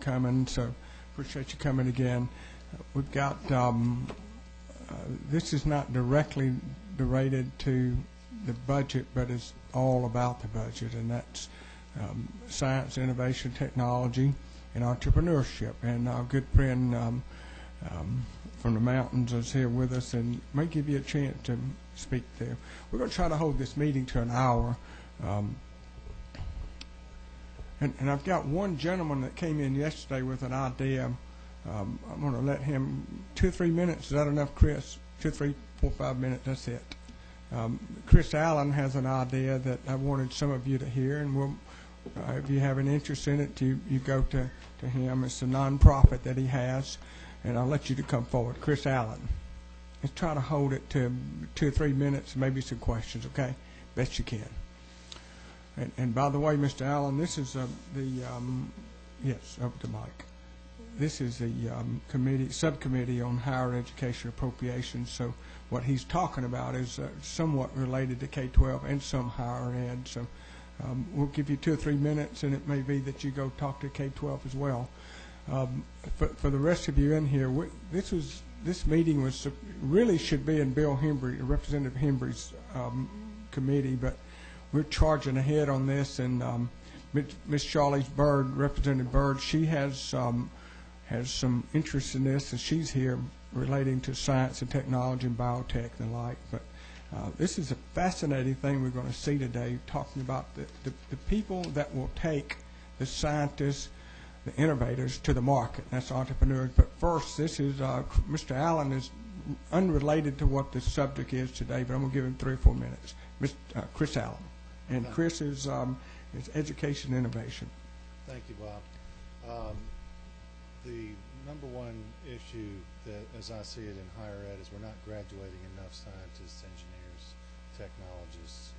coming, so appreciate you coming again. We've got, this is not directly related to the budget, but it's all about the budget, and that's science, innovation, technology, and entrepreneurship. And our good friend from the mountains is here with us and may give you a chance to speak there. We're going to try to hold this meeting to an hour. And I've got one gentleman that came in yesterday with an idea. I'm going to let him 2 or 3 minutes. Is that enough, Chris? 2, 3, 4, 5 minutes. That's it. Chris Allen has an idea that I wanted some of you to hear, and we'll, if you have an interest in it, you go to him. It's a nonprofit that he has, and I'll let you to come forward. Chris Allen. Let's try to hold it to 2 or 3 minutes, maybe some questions, okay? Best you can. And by the way, Mr. Allen, this is yes, up to Mike. This is the subcommittee on higher education appropriations. So what he's talking about is somewhat related to K-12 and some higher ed. So we'll give you 2 or 3 minutes, and it may be that you go talk to K-12 as well. For the rest of you in here, this meeting was really should be in Bill Hembry, Representative Hembry's committee, but we're charging ahead on this, and Miss Charlie Bird, Representative Bird, she has some interest in this, and she's here relating to science and technology and biotech and the like. But this is a fascinating thing we're going to see today, talking about the people that will take the scientists, the innovators to the market. That's entrepreneurs. But first, this is Mr. Allen is unrelated to what the subject is today, but I'm going to give him 3 or 4 minutes. Chris Allen. And Chris is education innovation. Thank you, Bob. The number one issue that, as I see it in higher ed, is we're not graduating enough scientists, engineers, technologists,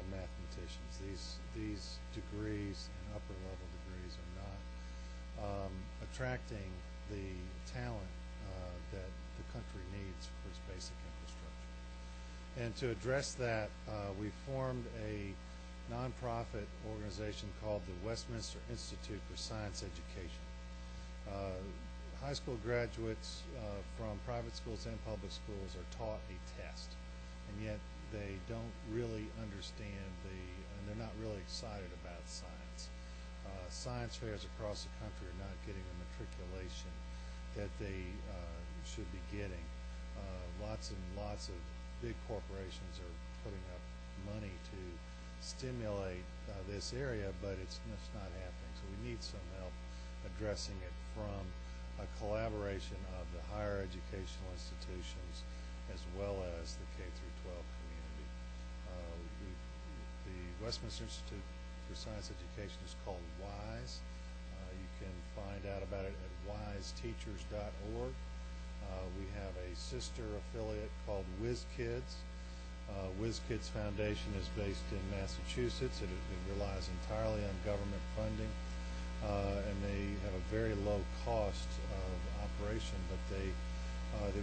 mathematicians. These degrees and upper level degrees are not attracting the talent that the country needs for its basic infrastructure. And to address that, we formed a nonprofit organization called the Westminster Institute for Science Education. High school graduates from private schools and public schools are taught a test, and yet they don't really understand and they're not really excited about science. Science fairs across the country are not getting the matriculation that they should be getting. Lots and lots of big corporations are putting up money to stimulate this area, but it's not happening. So we need some help addressing it from a collaboration of the higher educational institutions as well as the K through 12 community. The Westminster Institute for Science Education is called WISE. You can find out about it at wiseteachers.org. We have a sister affiliate called WizKids. WizKids Foundation is based in Massachusetts. It relies entirely on government funding, and they have a very low cost of operation, but they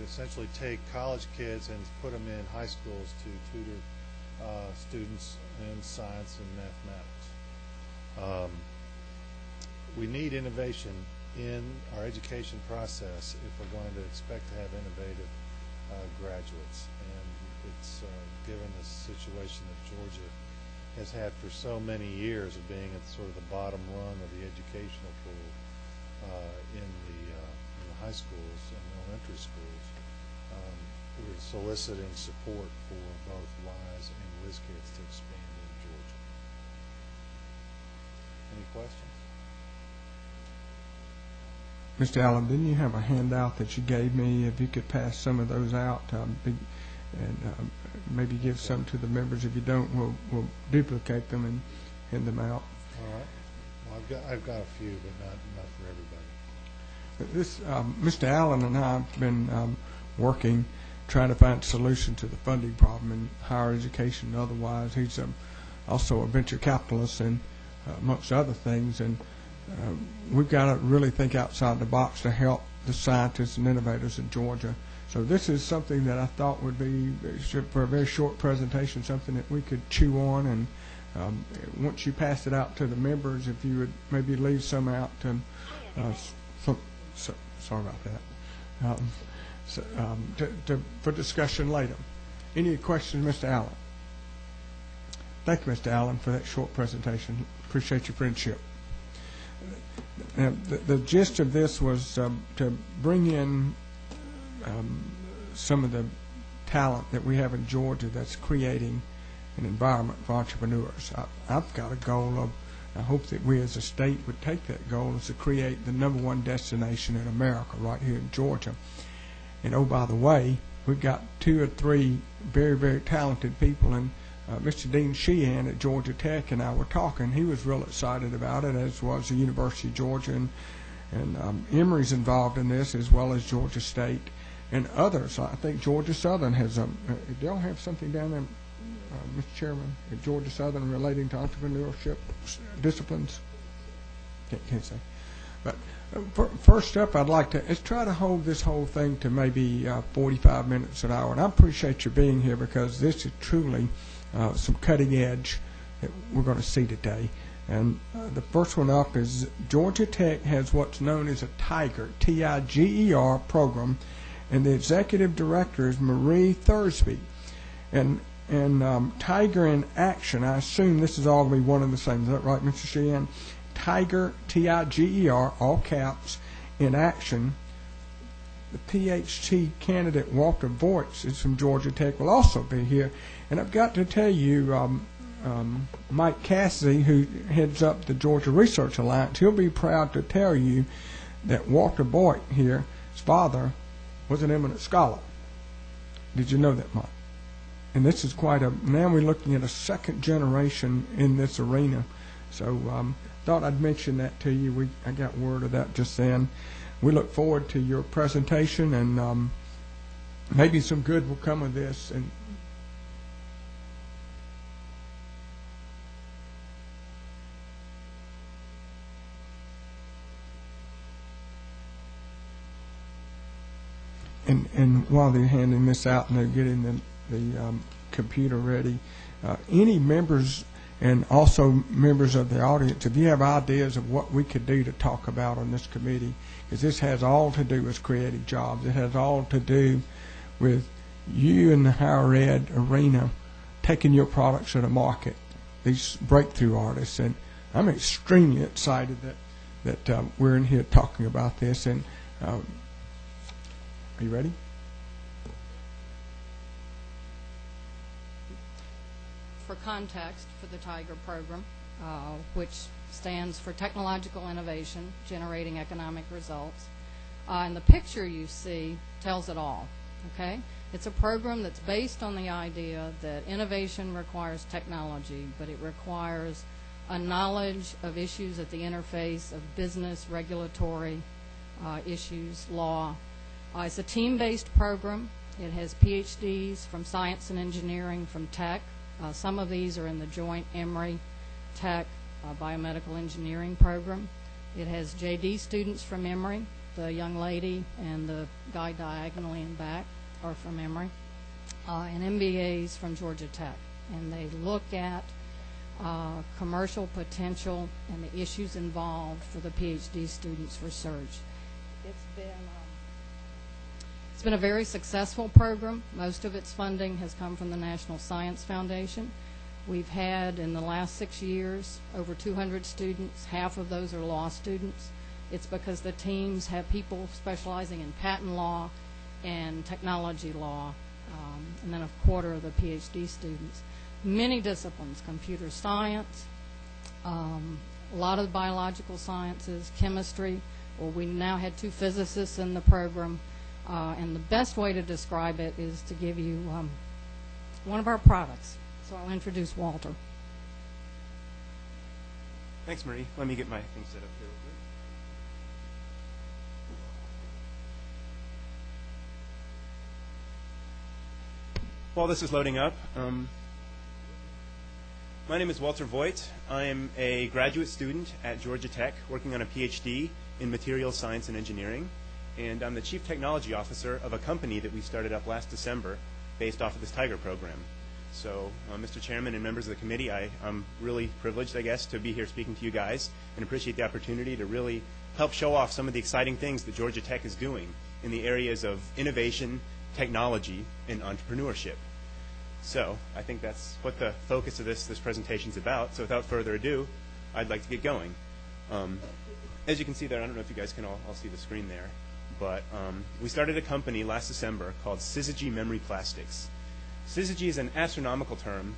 essentially take college kids and put them in high schools to tutor students in science and mathematics. We need innovation in our education process if we're going to expect to have innovative graduates. And it's given the situation that Georgia has had for so many years of being at sort of the bottom rung of the educational pool in the high schools and elementary schools. We're soliciting support for both WISE and WizKids to expand in Georgia. Any questions? Mr. Allen, didn't you have a handout that you gave me? If you could pass some of those out, and maybe give some to the members. If you don't, we'll duplicate them and hand them out. All right. Well, I've got a few, but not for everybody. This Mr. Allen and I have been working, trying to find a solution to the funding problem in higher education and otherwise. He's also a venture capitalist and amongst other things, and we've got to really think outside the box to help the scientists and innovators in Georgia. So this is something that I thought would be, for a very short presentation, something that we could chew on, and once you pass it out to the members, if you would maybe leave some out to Sorry about that. For discussion later. Any questions, Mr. Allen? Thank you, Mr. Allen, for that short presentation. Appreciate your friendship. The gist of this was to bring in some of the talent that we have in Georgia that's creating an environment for entrepreneurs. I've got a goal of, I hope that we as a state would take that goal, is to create the #1 destination in America right here in Georgia. And oh, by the way, we've got 2 or 3 very, very talented people, and Mr. Dean Sheehan at Georgia Tech and I were talking. He was real excited about it, as was the University of Georgia, and Emory's involved in this, as well as Georgia State and others. I think Georgia Southern has do y'all have something down there, Mr. Chairman, at Georgia Southern relating to entrepreneurship disciplines? Can't say. But first up, I'd like to try to hold this whole thing to maybe 45 minutes, an hour. And I appreciate you being here, because this is truly some cutting edge that we're going to see today. And the first one up is Georgia Tech has what's known as a TIGER, T-I-G-E-R program, and the executive director is Marie Thursby. And TIGER in action, I assume this is all going to be one and the same. Is that right, Mr. Sheehan? TIGER, T-I-G-E-R, all caps, in action. The PhD candidate Walter Voigt is from Georgia Tech, will also be here. And I've got to tell you, Mike Cassidy, who heads up the Georgia Research Alliance, he'll be proud to tell you that Walter Voigt here, his father, was an eminent scholar. Did you know that, Mike? And this is now we're looking at a second generation in this arena. So thought I'd mention that to you. I got word of that just then. We look forward to your presentation, and maybe some good will come of this. And while they're handing this out and they're getting the computer ready, any members and also members of the audience, if you have ideas of what we could do to talk about on this committee, because this has all to do with creating jobs. It has all to do with you in the higher ed arena taking your products to the market, these breakthrough artists. And I'm extremely excited that we're in here talking about this. And are you ready? For context for the TIGER program, which stands for Technological Innovation, Generating Economic Results. And the picture you see tells it all, okay? It's a program that's based on the idea that innovation requires technology, but it requires a knowledge of issues at the interface of business, regulatory issues, law. It's a team-based program. It has PhDs from science and engineering, from tech. Some of these are in the joint Emory Tech biomedical engineering program. It has JD students from Emory. The young lady and the guy diagonally in back are from Emory, and MBAs from Georgia Tech. And they look at commercial potential and the issues involved for the PhD students' research. It's been a very successful program. Most of its funding has come from the National Science Foundation. We've had, in the last 6 years, over 200 students. Half of those are law students. It's because the teams have people specializing in patent law and technology law, and then a quarter of the PhD students. Many disciplines: computer science, a lot of biological sciences, chemistry. Well, we now had 2 physicists in the program. And the best way to describe it is to give you one of our products. So I'll introduce Walter. Thanks, Marie. Let me get my thing set up here real quick. While this is loading up, my name is Walter Voigt. I am a graduate student at Georgia Tech working on a PhD in materials science and engineering. And I'm the Chief Technology Officer of a company that we started up last December based off of this TIGER program. So, Mr. Chairman and members of the committee, I'm really privileged, I guess, to be here speaking to you guys and appreciate the opportunity to really help show off some of the exciting things that Georgia Tech is doing in the areas of innovation, technology, and entrepreneurship. So, I think that's what the focus of this presentation is about. So, without further ado, I'd like to get going. As you can see there, I don't know if you guys can all see the screen there, but we started a company last December called Syzygy Memory Plastics. Syzygy is an astronomical term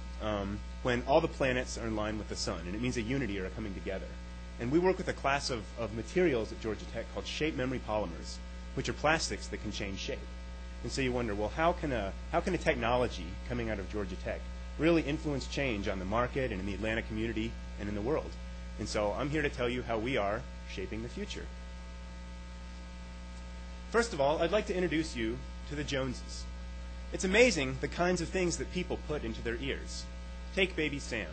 when all the planets are in line with the sun, and it means a unity or a coming together. And we work with a class of materials at Georgia Tech called shape memory polymers, which are plastics that can change shape. And so you wonder, well, how can a technology coming out of Georgia Tech really influence change on the market and in the Atlanta community and in the world? And so I'm here to tell you how we are shaping the future. First of all, I'd like to introduce you to the Joneses. It's amazing the kinds of things that people put into their ears. Take baby Sam.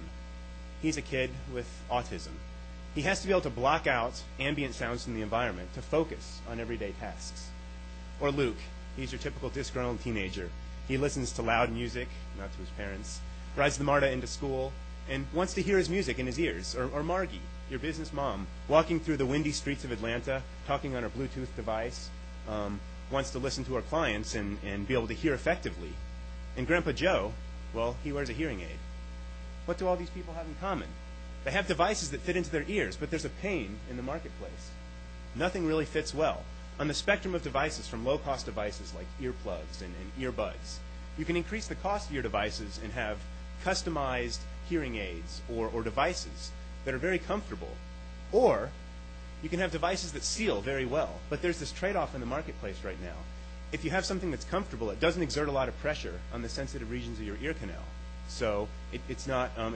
He's a kid with autism. He has to be able to block out ambient sounds from the environment to focus on everyday tasks. Or Luke. He's your typical disgruntled teenager. He listens to loud music, not to his parents, rides the MARTA into school, and wants to hear his music in his ears. Or Margie, your business mom, walking through the windy streets of Atlanta, talking on her Bluetooth device, wants to listen to her clients and be able to hear effectively. And Grandpa Joe, well, he wears a hearing aid. What do all these people have in common? They have devices that fit into their ears, but there's a pain in the marketplace. Nothing really fits well. On the spectrum of devices, from low-cost devices like earplugs and earbuds, you can increase the cost of your devices and have customized hearing aids or devices that are very comfortable. Or you can have devices that seal very well. But there's this trade-off in the marketplace right now. If you have something that's comfortable, it doesn't exert a lot of pressure on the sensitive regions of your ear canal. So it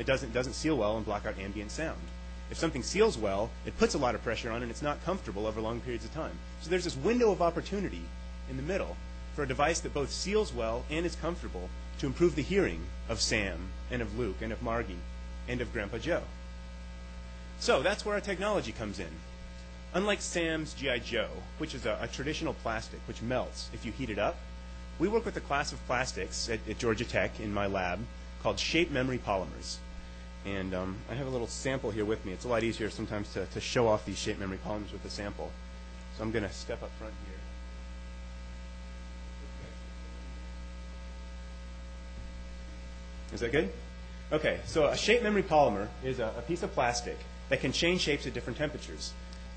doesn't seal well and block out ambient sound. If something seals well, it puts a lot of pressure on and it's not comfortable over long periods of time. So there's this window of opportunity in the middle for a device that both seals well and is comfortable to improve the hearing of Sam and of Luke and of Margie and of Grandpa Joe. So that's where our technology comes in. Unlike Sam's G.I. Joe, which is a traditional plastic which melts if you heat it up, we work with a class of plastics at Georgia Tech in my lab called shape memory polymers. And I have a little sample here with me. It's a lot easier sometimes to show off these shape memory polymers with a sample. So I'm going to step up front here. Is that good? Okay, so a shape memory polymer is a piece of plastic that can change shapes at different temperatures.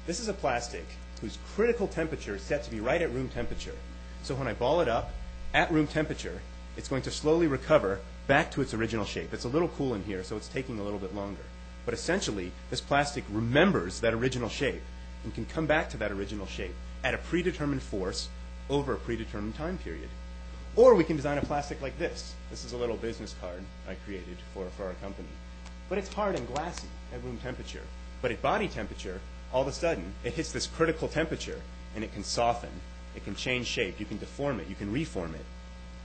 This is a plastic whose critical temperature is set to be right at room temperature. So when I ball it up at room temperature, it's going to slowly recover back to its original shape. It's a little cool in here, so it's taking a little bit longer. But essentially, this plastic remembers that original shape and can come back to that original shape at a predetermined force over a predetermined time period. Or we can design a plastic like this. This is a little business card I created for our company. But it's hard and glassy at room temperature. But at body temperature, all of a sudden, it hits this critical temperature, and it can soften. It can change shape. You can deform it. You can reform it.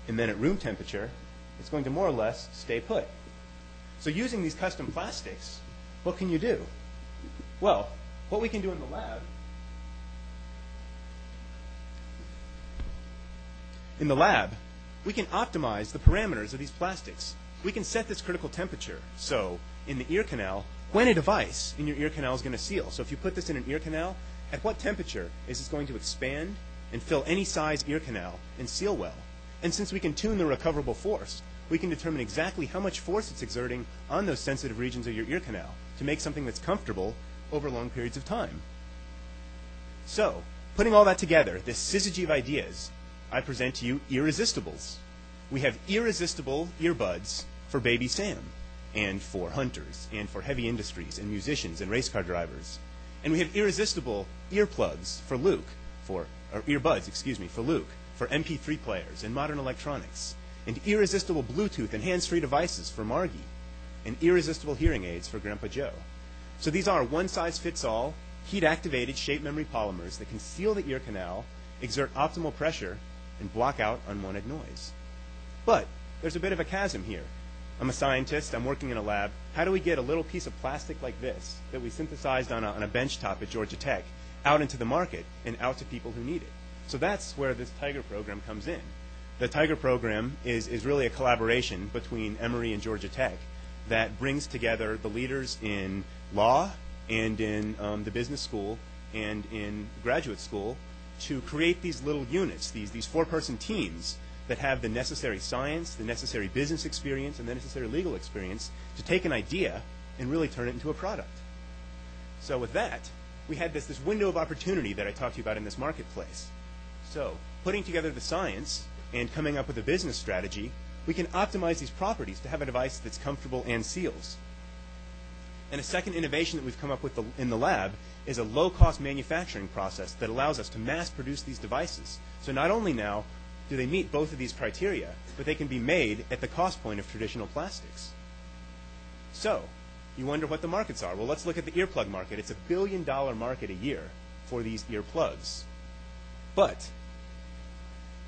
And then at room temperature, it's going to more or less stay put. So using these custom plastics, what can you do? Well, what we can do in the lab, we can optimize the parameters of these plastics. We can set this critical temperature. So in the ear canal, when a device in your ear canal is going to seal. So if you put this in an ear canal, at what temperature is this going to expand and fill any size ear canal and seal well? And since we can tune the recoverable force, we can determine exactly how much force it's exerting on those sensitive regions of your ear canal to make something that's comfortable over long periods of time. So, putting all that together, this syzygy of ideas, I present to you irresistibles. We have irresistible earbuds for baby Sam, and for hunters, and for heavy industries, and musicians, and race car drivers. And we have irresistible earplugs for Luke, or earbuds, for Luke, for MP3 players and modern electronics, and irresistible Bluetooth and hands-free devices for Margie, and irresistible hearing aids for Grandpa Joe. So these are one-size-fits-all, heat-activated shape memory polymers that can seal the ear canal, exert optimal pressure, and block out unwanted noise. But there's a bit of a chasm here. I'm a scientist. I'm working in a lab. How do we get a little piece of plastic like this that we synthesized on a bench top at Georgia Tech out into the market and out to people who need it? So that's where this Tiger program comes in. The Tiger program is really a collaboration between Emory and Georgia Tech that brings together the leaders in law and in the business school and in graduate school to create these little units, these four-person teams that have the necessary science, the necessary business experience, and the necessary legal experience to take an idea and really turn it into a product. So with that, we had this window of opportunity that I talked to you about in this marketplace. So putting together the science and coming up with a business strategy, we can optimize these properties to have a device that's comfortable and seals. And a second innovation that we've come up with in the lab is a low-cost manufacturing process that allows us to mass produce these devices. So not only now do they meet both of these criteria, but they can be made at the cost point of traditional plastics. So you wonder what the markets are. Well, let's look at the earplug market. It's $1 billion market a year for these earplugs. But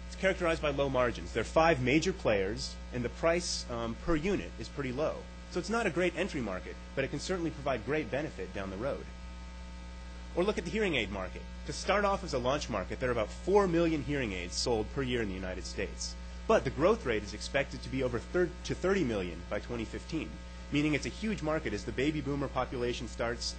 it's characterized by low margins. There are 5 major players, and the price per unit is pretty low. So it's not a great entry market, but it can certainly provide great benefit down the road. Or look at the hearing aid market. To start off as a launch market, there are about 4 million hearing aids sold per year in the United States. But the growth rate is expected to be over 30 million by 2015, meaning it's a huge market as the baby boomer population starts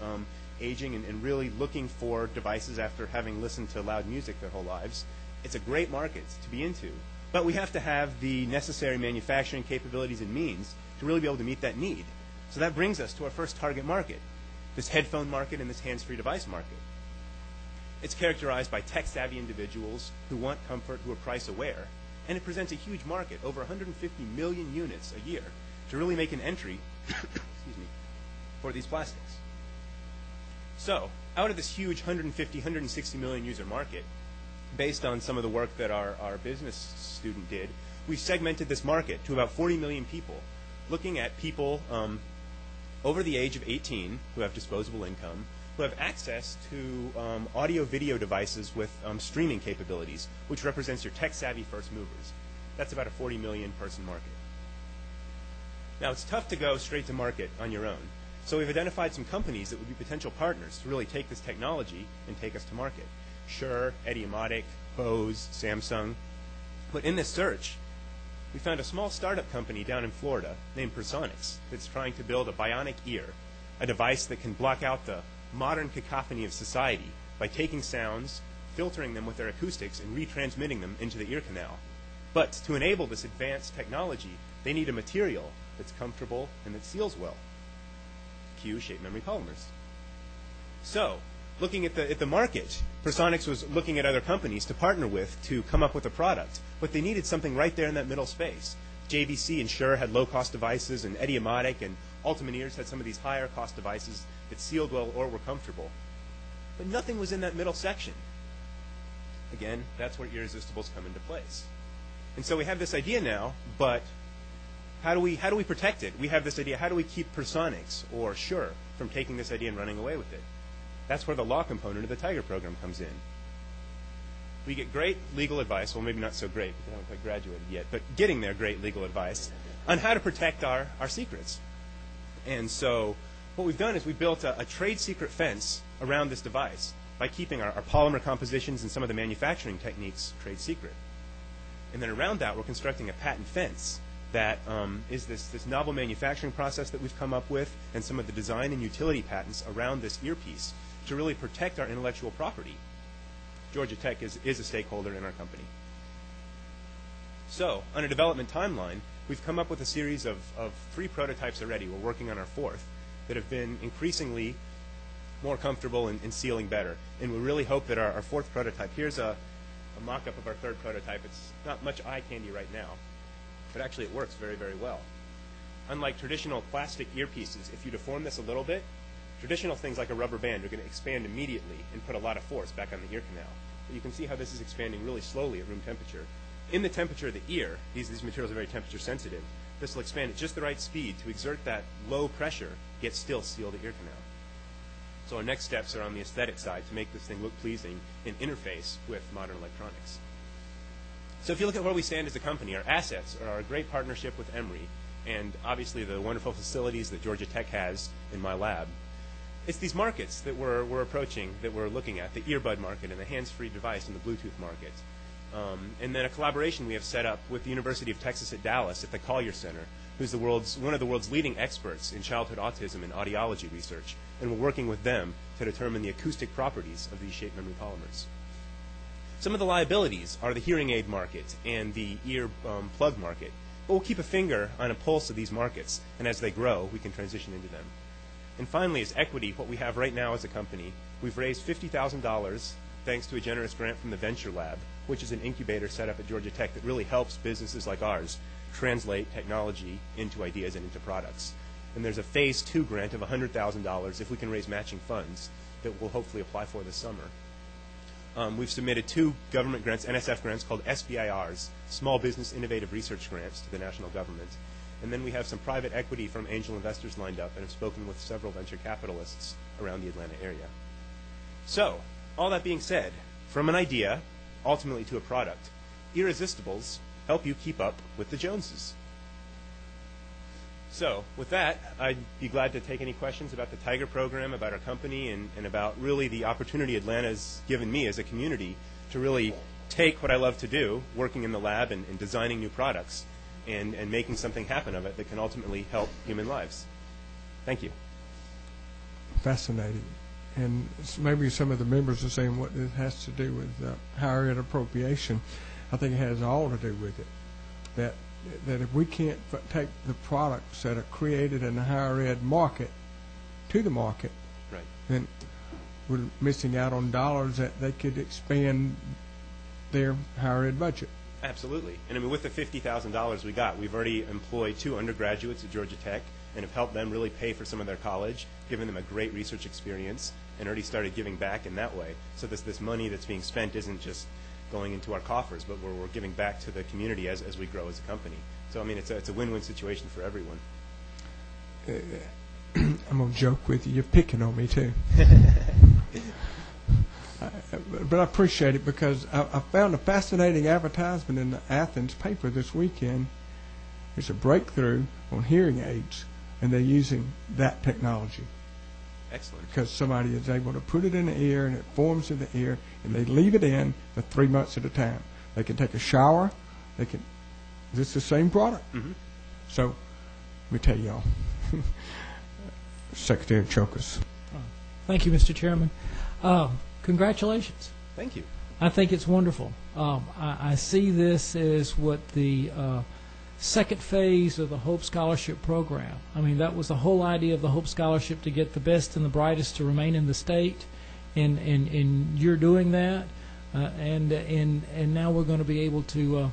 aging and really looking for devices after having listened to loud music their whole lives. It's a great market to be into. But we have to have the necessary manufacturing capabilities and means to really be able to meet that need. So that brings us to our first target market, this headphone market and this hands-free device market. It's characterized by tech-savvy individuals who want comfort, who are price-aware, and it presents a huge market, over 150 million units a year, to really make an entry excuse me, for these plastics. So, out of this huge 150, 160 million user market, based on some of the work that our business student did, we segmented this market to about 40 million people, looking at people over the age of 18 who have disposable income, who have access to audio-video devices with streaming capabilities, which represents your tech-savvy first movers. That's about a 40 million person market. Now, it's tough to go straight to market on your own. So we've identified some companies that would be potential partners to really take this technology and take us to market. Shure, Idiomatic, Bose, Samsung. But in this search, we found a small startup company down in Florida named Personics that's trying to build a bionic ear, a device that can block out the modern cacophony of society by taking sounds, filtering them with their acoustics, and retransmitting them into the ear canal. But to enable this advanced technology, they need a material that's comfortable and that seals well. Cue shape memory polymers. So, looking at the market, Personics was looking at other companies to partner with to come up with a product, but they needed something right there in that middle space. JVC and Shure had low-cost devices, and Idiomatic and Ultimaneers had some of these higher-cost devices that sealed well or were comfortable. But nothing was in that middle section. Again, that's where irresistibles come into place. And so we have this idea now, but how do we protect it? We have this idea, how do we keep Personics or Shure from taking this idea and running away with it? That's where the law component of the Tiger program comes in. We get great legal advice, well, maybe not so great because I haven't quite graduated yet, but getting there great legal advice on how to protect our secrets. And so what we've done is we built a trade secret fence around this device by keeping our polymer compositions and some of the manufacturing techniques trade secret. And then around that, we're constructing a patent fence that is this novel manufacturing process that we've come up with and some of the design and utility patents around this earpiece to really protect our intellectual property. Georgia Tech is a stakeholder in our company. So, on a development timeline, we've come up with a series of 3 prototypes already. We're working on our 4th that have been increasingly more comfortable and sealing better. And we really hope that our 4th prototype, here's a mock-up of our 3rd prototype. It's not much eye candy right now, but actually it works very, very well. Unlike traditional plastic earpieces, if you deform this a little bit, traditional things like a rubber band are going to expand immediately and put a lot of force back on the ear canal. But you can see how this is expanding really slowly at room temperature. In the temperature of the ear, these materials are very temperature sensitive. This will expand at just the right speed to exert that low pressure, yet still seal the ear canal. So our next steps are on the aesthetic side to make this thing look pleasing and interface with modern electronics. So if you look at where we stand as a company, our assets are our great partnership with Emory and obviously the wonderful facilities that Georgia Tech has in my lab. It's these markets that we're approaching, that we're looking at, the earbud market and the hands-free device and the Bluetooth market. And then a collaboration we have set up with the University of Texas at Dallas at the Collier Center, who's one of the world's leading experts in childhood autism and audiology research. And we're working with them to determine the acoustic properties of these shape memory polymers. Some of the liabilities are the hearing aid market and the ear plug market. But we'll keep a finger on a pulse of these markets, and as they grow, we can transition into them. And finally, as equity, what we have right now as a company, we've raised $50,000 thanks to a generous grant from the Venture Lab, which is an incubator set up at Georgia Tech that really helps businesses like ours translate technology into ideas and into products. And there's a phase 2 grant of $100,000 if we can raise matching funds that we'll hopefully apply for this summer. We've submitted 2 government grants, NSF grants, called SBIRs, Small Business Innovative Research Grants, to the national government. And then we have some private equity from angel investors lined up and have spoken with several venture capitalists around the Atlanta area. So, all that being said, from an idea, ultimately to a product, irresistibles help you keep up with the Joneses. So, with that, I'd be glad to take any questions about the Tiger program, about our company, and about really the opportunity Atlanta's given me as a community to really take what I love to do, working in the lab and designing new products, and making something happen of it that can ultimately help human lives. Thank you. Fascinating. And maybe some of the members are saying what it has to do with higher ed appropriation. I think it has all to do with it. That if we can't take the products that are created in the higher ed market to the market, right, then we're missing out on dollars that they could expand their higher ed budget. Absolutely. And I mean, with the $50,000 we got, we've already employed 2 undergraduates at Georgia Tech and have helped them really pay for some of their college, given them a great research experience, and already started giving back in that way. So this money that's being spent isn't just going into our coffers, but we're giving back to the community as we grow as a company. So, I mean, it's a win-win situation for everyone. I'm going to joke with you. You're picking on me, too. But I appreciate it because I found a fascinating advertisement in the Athens paper this weekend. It's a breakthrough on hearing aids, and they're using that technology. Excellent. Because somebody is able to put it in the ear, and it forms in the ear, and they leave it in for 3 months at a time. They can take a shower. This is the same product. Mm-hmm. So, let me tell y'all. Secretary Chokas. Thank you, Mr. Chairman. Congratulations. Thank you. I think it's wonderful. I see this as what the second phase of the Hope Scholarship Program. I mean, that was the whole idea of the Hope Scholarship, to get the best and the brightest to remain in the state, and you're doing that, and now we're going to be able to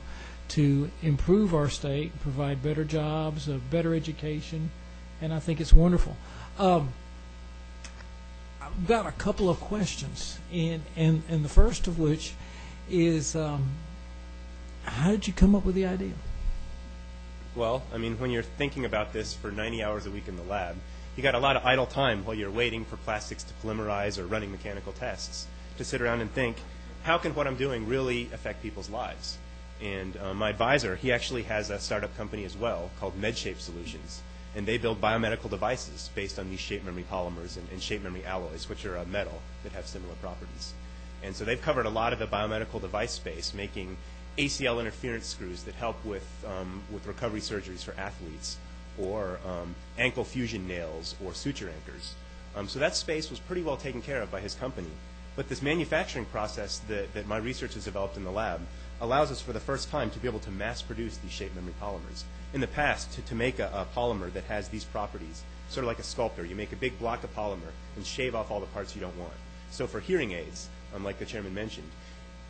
improve our state, provide better jobs, a better education, and I think it's wonderful. I've got a couple of questions, and the first of which is, how did you come up with the idea? Well, I mean, when you're thinking about this for 90 hours a week in the lab, you got a lot of idle time while you're waiting for plastics to polymerize or running mechanical tests to sit around and think, how can what I'm doing really affect people's lives? And my advisor, he actually has a startup company as well called MedShape Solutions, and they build biomedical devices based on these shape memory polymers and shape memory alloys, which are a metal that have similar properties. And so they've covered a lot of the biomedical device space, making ACL interference screws that help with recovery surgeries for athletes, or ankle fusion nails or suture anchors. So that space was pretty well taken care of by his company. But this manufacturing process that my research has developed in the lab allows us for the first time to be able to mass produce these shape memory polymers. In the past, to make a polymer that has these properties, sort of like a sculptor, you make a big block of polymer and shave off all the parts you don't want. So for hearing aids, like the chairman mentioned,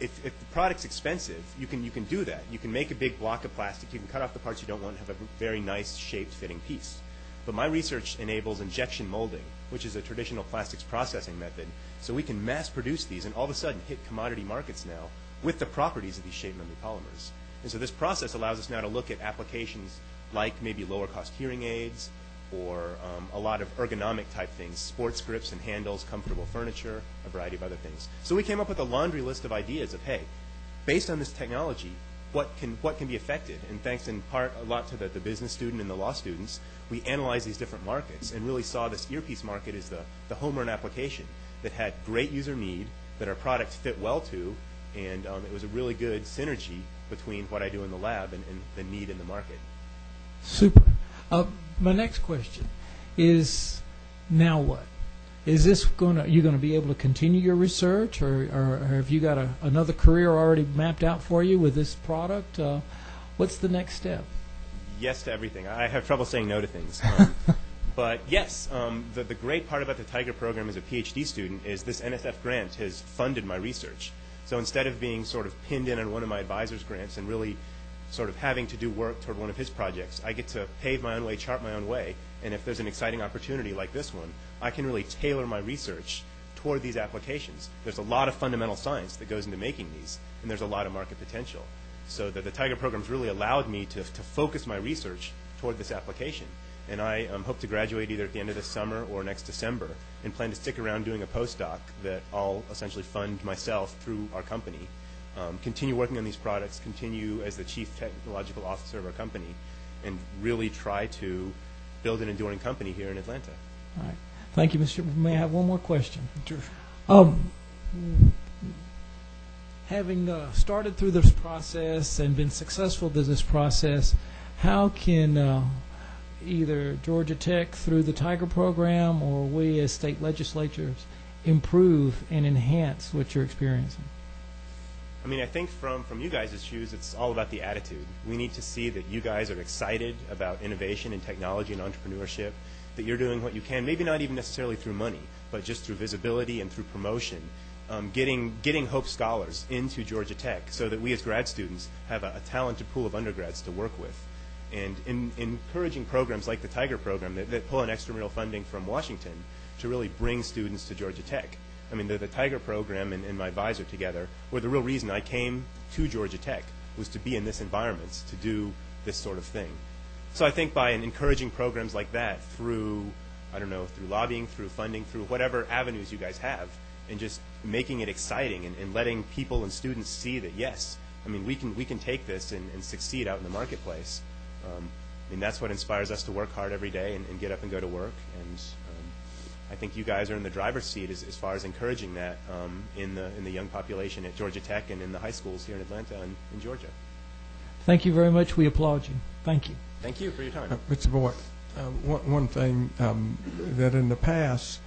if the product's expensive, you can do that. You can make a big block of plastic, you can cut off the parts you don't want and have a very nice shaped fitting piece. But my research enables injection molding, which is a traditional plastics processing method, so we can mass produce these and all of a sudden hit commodity markets now with the properties of these shape memory polymers. And so this process allows us now to look at applications like maybe lower cost hearing aids, or a lot of ergonomic type things, sports grips and handles, comfortable furniture, a variety of other things. So we came up with a laundry list of ideas of, hey, based on this technology, what can be affected? And thanks in part a lot to the business student and the law students, we analyzed these different markets and really saw this earpiece market as the home run application that had great user need, that our product fit well to, And it was a really good synergy between what I do in the lab and the need in the market. Super. My next question is, now what? Is this you going to be able to continue your research, or have you got another career already mapped out for you with this product? What's the next step? Yes to everything. I have trouble saying no to things. But yes, the great part about the Tiger program as a PhD student is this NSF grant has funded my research. So instead of being sort of pinned in on one of my advisor's grants and really sort of having to do work toward one of his projects, I get to pave my own way, chart my own way, and if there's an exciting opportunity like this one, I can really tailor my research toward these applications. There's a lot of fundamental science that goes into making these, and there's a lot of market potential. So the Tiger program's really allowed me to focus my research toward this application. And I hope to graduate either at the end of this summer or next December, and plan to stick around doing a postdoc that I'll essentially fund myself through our company. Continue working on these products, continue as the chief technological officer of our company, and really try to build an enduring company here in Atlanta. All right. Thank you, Mr. May I have one more question? Sure. Having started through this process and been successful through this process, how can either Georgia Tech through the Tiger program or we as state legislatures improve and enhance what you're experiencing? I mean, I think from you guys' shoes, it's all about the attitude. We need to see that you guys are excited about innovation and technology and entrepreneurship, that you're doing what you can, maybe not even necessarily through money, but just through visibility and through promotion, getting Hope Scholars into Georgia Tech so that we as grad students have a talented pool of undergrads to work with. And encouraging programs like the Tiger program that pull in extramural funding from Washington to really bring students to Georgia Tech. I mean, the Tiger program and my advisor together were the real reason I came to Georgia Tech, was to be in this environment, to do this sort of thing. So I think by encouraging programs like that through, I don't know, through lobbying, through funding, through whatever avenues you guys have, and just making it exciting and letting people and students see that, yes, I mean, we can take this and succeed out in the marketplace. I mean, that's what inspires us to work hard every day and get up and go to work. And I think you guys are in the driver's seat as far as encouraging that in the young population at Georgia Tech and in the high schools here in Atlanta and in Georgia. Thank you very much. We applaud you. Thank you. Thank you for your time. Mr. Boyd, one thing that in the past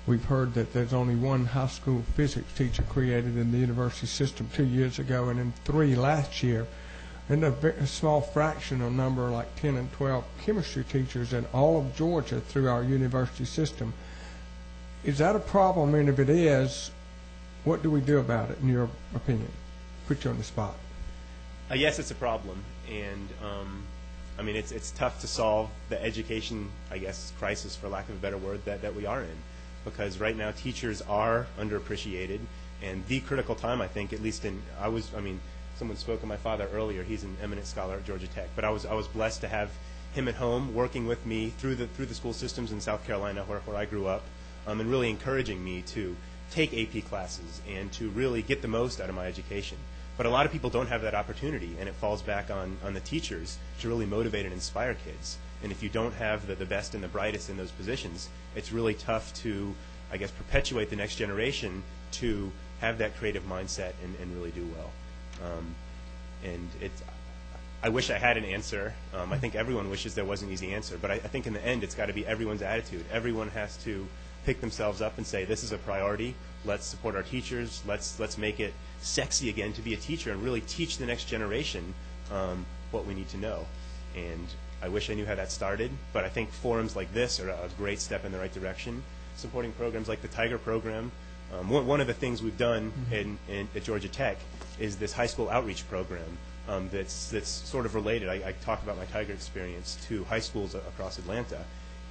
we've heard that there's only one high school physics teacher created in the university system 2 years ago, and then 3 last year. And a small fractional number, like 10 and 12 chemistry teachers in all of Georgia through our university system. Is that a problem? And if it is, what do we do about it, in your opinion? Put you on the spot. Yes, it's a problem. And I mean, it's tough to solve the education, I guess, crisis, for lack of a better word, that we are in. Because right now teachers are underappreciated. And the critical time, I think, at least someone spoke of my father earlier. He's an eminent scholar at Georgia Tech, but I was blessed to have him at home working with me through the school systems in South Carolina, where I grew up, and really encouraging me to take AP classes and to really get the most out of my education. But a lot of people don't have that opportunity, and it falls back on the teachers to really motivate and inspire kids. And if you don't have the best and the brightest in those positions, it's really tough to, I guess, perpetuate the next generation to have that creative mindset and really do well. I wish I had an answer. I think everyone wishes there was an easy answer, but I think in the end it's got to be everyone's attitude. Everyone has to pick themselves up and say, this is a priority. Let's support our teachers. Let's make it sexy again to be a teacher and really teach the next generation what we need to know. And I wish I knew how that started, but I think forums like this are a great step in the right direction. Supporting programs like the Tiger program. One of the things we've done at Georgia Tech is this high school outreach program that's sort of related. I talk about my Tiger experience to high schools across Atlanta,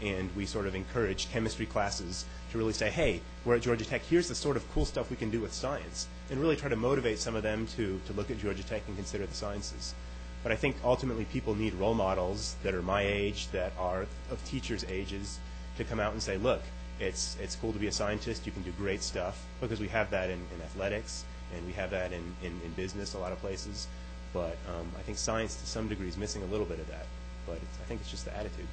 and we sort of encourage chemistry classes to really say, hey, we're at Georgia Tech, here's the sort of cool stuff we can do with science, and really try to motivate some of them to look at Georgia Tech and consider the sciences. But I think ultimately people need role models that are my age, that are of teachers' ages, to come out and say, look, it's cool to be a scientist, you can do great stuff, because we have that in athletics, and we have that in business a lot of places. But I think science to some degree is missing a little bit of that. But I think it's just the attitude.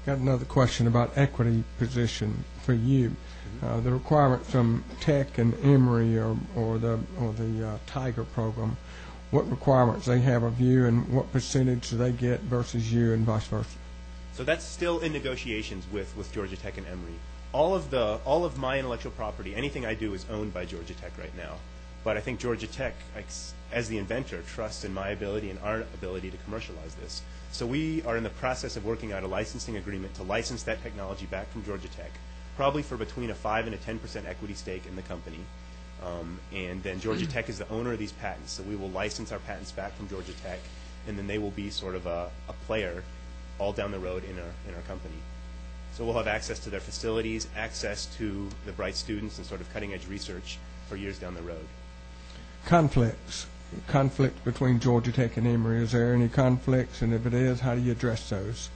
got another question about equity position for you. The requirement from Tech and Emory or the Tiger program, what requirements they have of you and what percentage do they get versus you and vice versa? So that's still in negotiations with Georgia Tech and Emory. All of my intellectual property, anything I do is owned by Georgia Tech right now. But I think Georgia Tech, as the inventor, trusts in my ability and our ability to commercialize this. So we are in the process of working out a licensing agreement to license that technology back from Georgia Tech, probably for between a 5 and a 10% equity stake in the company. And then Georgia Tech is the owner of these patents, so we will license our patents back from Georgia Tech, and then they will be sort of a player all down the road in our company. So we'll have access to their facilities, access to the bright students, and sort of cutting-edge research for years down the road. Conflict between Georgia Tech and Emory. Is there any conflicts, and if it is, how do you address those?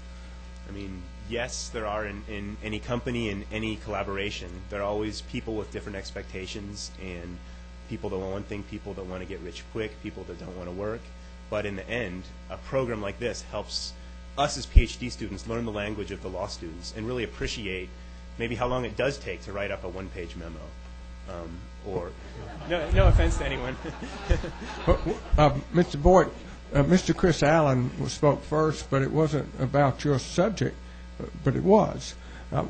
I mean, yes, there are in any company, in any collaboration. There are always people with different expectations, and people that want one thing, people that want to get rich quick, people that don't want to work. But in the end, a program like this helps us as PhD students learn the language of the law students and really appreciate maybe how long it does take to write up a one-page memo. Or no offense to anyone. Mr. Boyd, Mr. Chris Allen spoke first, but it wasn't about your subject, but it was.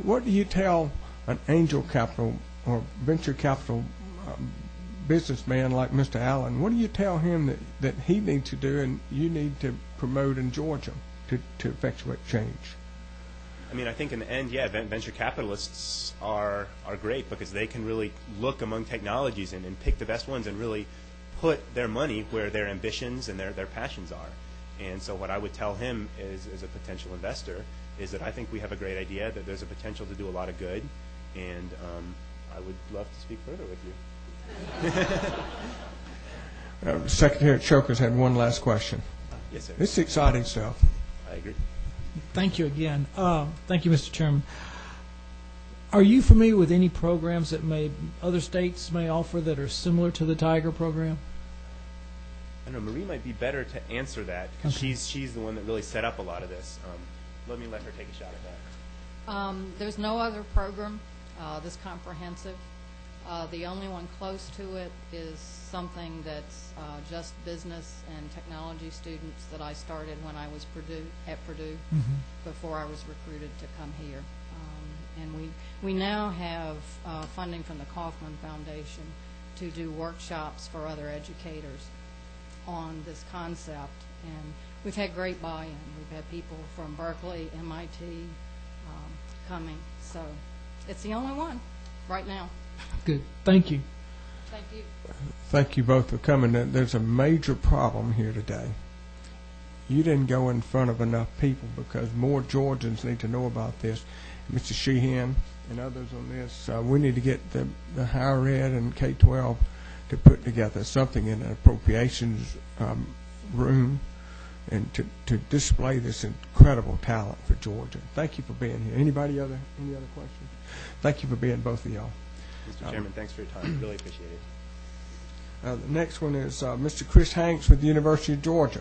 What do you tell an angel capital or venture capital businessman like Mr. Allen? What do you tell him that he needs to do and you need to promote in Georgia to effectuate change? I mean, I think in the end, yeah, venture capitalists are great because they can really look among technologies and pick the best ones and really put their money where their ambitions and their passions are. And so what I would tell him is, as a potential investor, is that I think we have a great idea, that there's a potential to do a lot of good, and I would love to speak further with you. Secretary Choker's had one last question. Yes, sir. This is exciting stuff. I agree. Thank you again. Thank you, Mr. Chairman. Are you familiar with any programs that other states may offer that are similar to the Tiger program? I don't know, Marie might be better to answer that because she's the one that really set up a lot of this. Let her take a shot at that. There's no other program this comprehensive. The only one close to it is something that's just business and technology students that I started when I was at Purdue before I was recruited to come here. And we now have funding from the Kauffman Foundation to do workshops for other educators on this concept. And we've had great buy-in. We've had people from Berkeley, MIT coming. So it's the only one right now. Good. Thank you. Thank you. Thank you both for coming. There's a major problem here today. You didn't go in front of enough people because more Georgians need to know about this. Mr. Sheehan and others on this, we need to get the higher ed and K-12 to put together something in an appropriations room and to display this incredible talent for Georgia. Thank you for being here. Any other questions? Thank you for being both of y'all. Mr. Chairman, thanks for your time. Really appreciate it. The next one is Mr. Chris Hanks with the University of Georgia.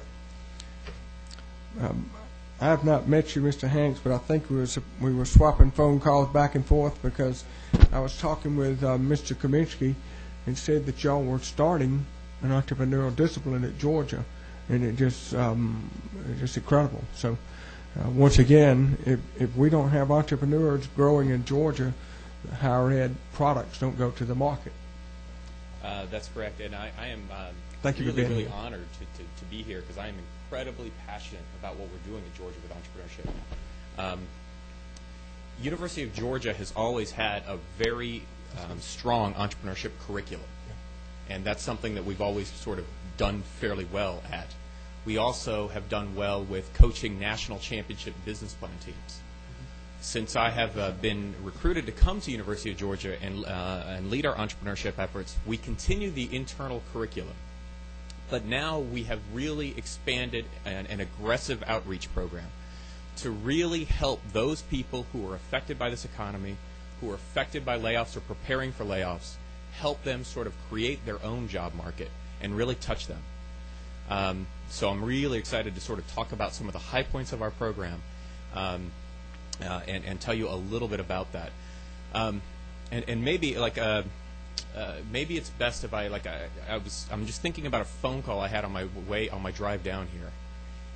I have not met you, Mr. Hanks, but I think we were swapping phone calls back and forth because I was talking with Mr. Kaminsky and said that y'all were starting an entrepreneurial discipline at Georgia, and it's just incredible. So once again, if we don't have entrepreneurs growing in Georgia, higher ed products don't go to the market. That's correct, and I am Thank you for being really here. honored to be here because I am incredibly passionate about what we're doing at Georgia with entrepreneurship. University of Georgia has always had a very strong entrepreneurship curriculum, and that's something that we've always sort of done fairly well at. We also have done well with coaching national championship business plan teams. Since I have been recruited to come to University of Georgia and lead our entrepreneurship efforts, we continue the internal curriculum. But now we have really expanded an aggressive outreach program to really help those people who are affected by this economy, who are affected by layoffs or preparing for layoffs, help them sort of create their own job market and really touch them. So I'm really excited to sort of talk about some of the high points of our program. and tell you a little bit about that. And maybe maybe it's best if I'm just thinking about a phone call I had on my drive down here.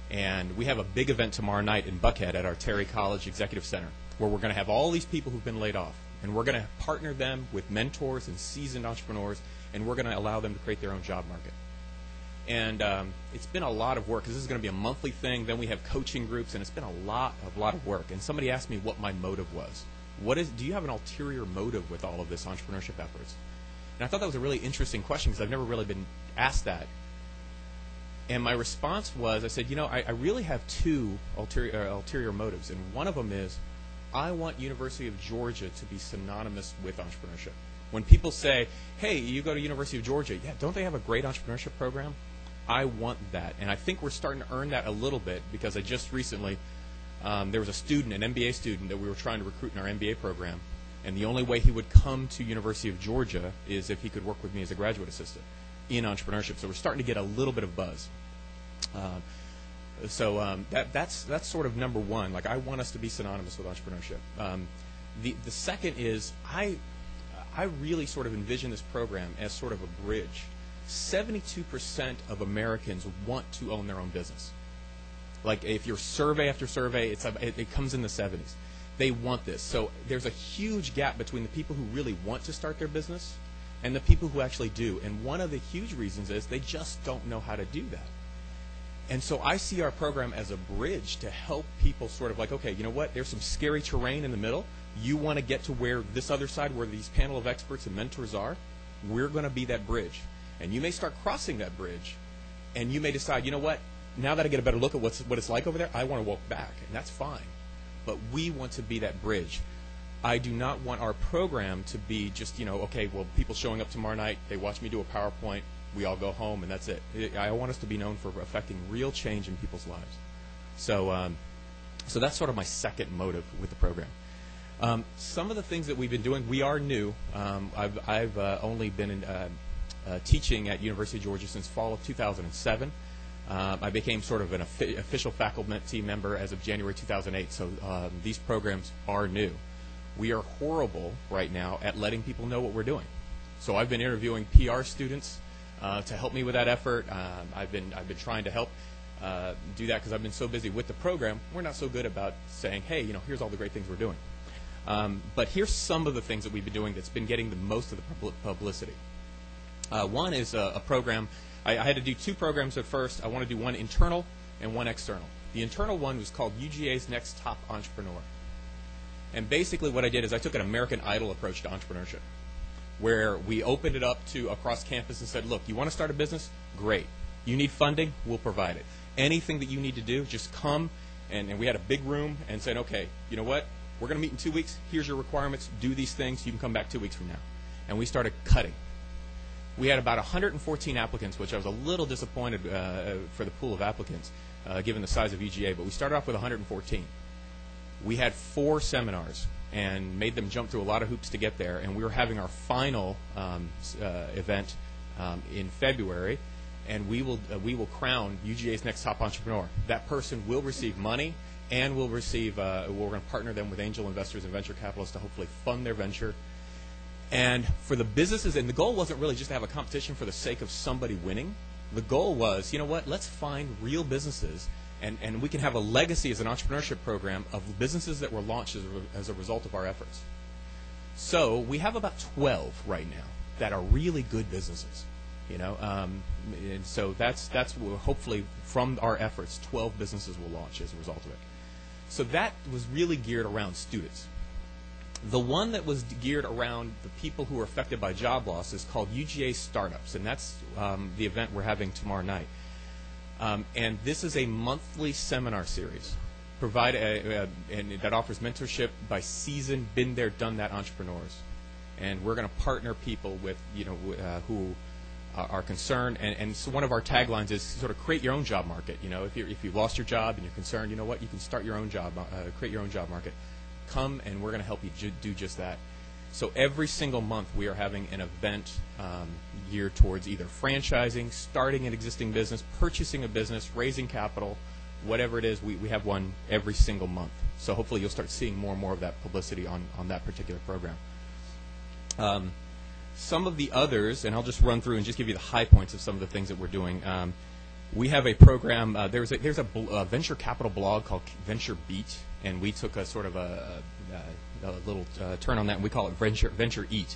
And we have a big event tomorrow night in Buckhead at our Terry College Executive Center, where we're going to have all these people who've been laid off. And we're going to partner them with mentors and seasoned entrepreneurs, and we're going to allow them to create their own job market. And it's been a lot of work, because this is going to be a monthly thing. Then we have coaching groups, and it's been a lot of work. And somebody asked me what my motive was. Do you have an ulterior motive with all of this entrepreneurship efforts? And I thought that was a really interesting question, because I've never really been asked that. And my response was, I said, I really have two ulterior motives. And one of them is, I want University of Georgia to be synonymous with entrepreneurship. When people say, hey, you go to University of Georgia, yeah, don't they have a great entrepreneurship program? I want that. And I think we're starting to earn that a little bit, because I just recently, there was a student, an MBA student, that we were trying to recruit in our MBA program. And the only way he would come to University of Georgia is if he could work with me as a graduate assistant in entrepreneurship. So we're starting to get a little bit of buzz. That's sort of number one. Like, I want us to be synonymous with entrepreneurship. The second is, I really sort of envision this program as sort of a bridge. 72% of Americans want to own their own business. Like, if you're survey after survey, it comes in the 70s. They want this. So there's a huge gap between the people who really want to start their business and the people who actually do. And one of the huge reasons is they just don't know how to do that. And so I see our program as a bridge to help people sort of like, okay, you know what? There's some scary terrain in the middle. You want to get to where this other side, where these panel of experts and mentors are. We're going to be that bridge. And you may start crossing that bridge, and you may decide, you know what? Now that I get a better look at what it's like over there, I want to walk back, and that's fine. But we want to be that bridge. I do not want our program to be just, okay, well, people showing up tomorrow night, they watch me do a PowerPoint, we all go home, and that's it. I want us to be known for affecting real change in people's lives. So that's sort of my second motive with the program. Some of the things that we've been doing, we are new. I've only been teaching at University of Georgia since fall of 2007. I became sort of an official faculty member as of January 2008, so these programs are new. We are horrible right now at letting people know what we're doing. So I've been interviewing PR students to help me with that effort. I've been trying to help do that because I've been so busy with the program. We're not so good about saying, hey, here's all the great things we're doing. But here's some of the things that we've been doing that's been getting the most of the publicity. One is a program. I had to do two programs at first. I want to do one internal and one external. The internal one was called UGA's Next Top Entrepreneur. And basically what I did is I took an American Idol approach to entrepreneurship, where we opened it up to across campus and said, look, you want to start a business? Great. You need funding? We'll provide it. Anything that you need to do, just come. And we had a big room and said, okay, you know what? We're going to meet in 2 weeks. Here's your requirements. Do these things. You can come back 2 weeks from now. And we started cutting. We had about 114 applicants, which I was a little disappointed for the pool of applicants, given the size of UGA. But we started off with 114. We had 4 seminars and made them jump through a lot of hoops to get there. And we were having our final event in February, and we will crown UGA's Next Top Entrepreneur. That person will receive money, and we'll receive. We're going to partner them with angel investors and venture capitalists to hopefully fund their venture. And for the businesses, and the goal wasn't really just to have a competition for the sake of somebody winning. The goal was, you know what, let's find real businesses, and we can have a legacy as an entrepreneurship program of businesses that were launched as a result of our efforts. So we have about 12 right now that are really good businesses, and so that's hopefully from our efforts, 12 businesses will launch as a result of it. So that was really geared around students. The one that was geared around the people who are affected by job loss is called UGA Startups, and that's the event we're having tomorrow night. And this is a monthly seminar series and that offers mentorship by seasoned, been there, done that entrepreneurs. And we're going to partner people with who are concerned. And so one of our taglines is sort of create your own job market. If you've lost your job and you're concerned, you know what, you can start your own job, create your own job market. Come, and we're going to help you do just that. So every single month we are having an event geared towards either franchising, starting an existing business, purchasing a business, raising capital, whatever it is, we have one every single month. So hopefully you'll start seeing more and more of that publicity on that particular program. Some of the others, and I'll just run through and just give you the high points of some of the things that we're doing. We have a program. There's a venture capital blog called Venture Beat, and we took a sort of a little turn on that, and we call it Venture Eat.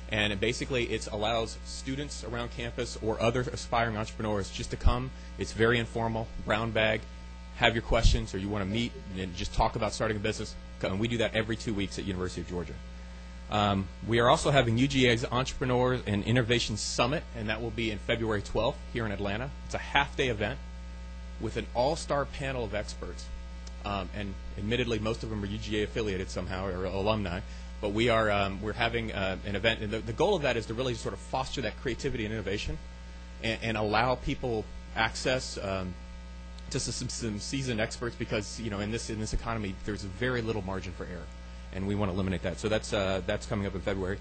And it allows students around campus or other aspiring entrepreneurs just to come. It's very informal, brown bag, have your questions, or you want to meet and just talk about starting a business. And we do that every 2 weeks at University of Georgia. We are also having UGA's Entrepreneur and Innovation Summit, and that will be in February 12th here in Atlanta. It's a half-day event with an all-star panel of experts. And admittedly, most of them are UGA affiliated somehow or alumni. But we're having an event, and the goal of that is to really sort of foster that creativity and innovation, and allow people access to some seasoned experts, because in this economy there's very little margin for error, and we want to eliminate that. So that's coming up in February.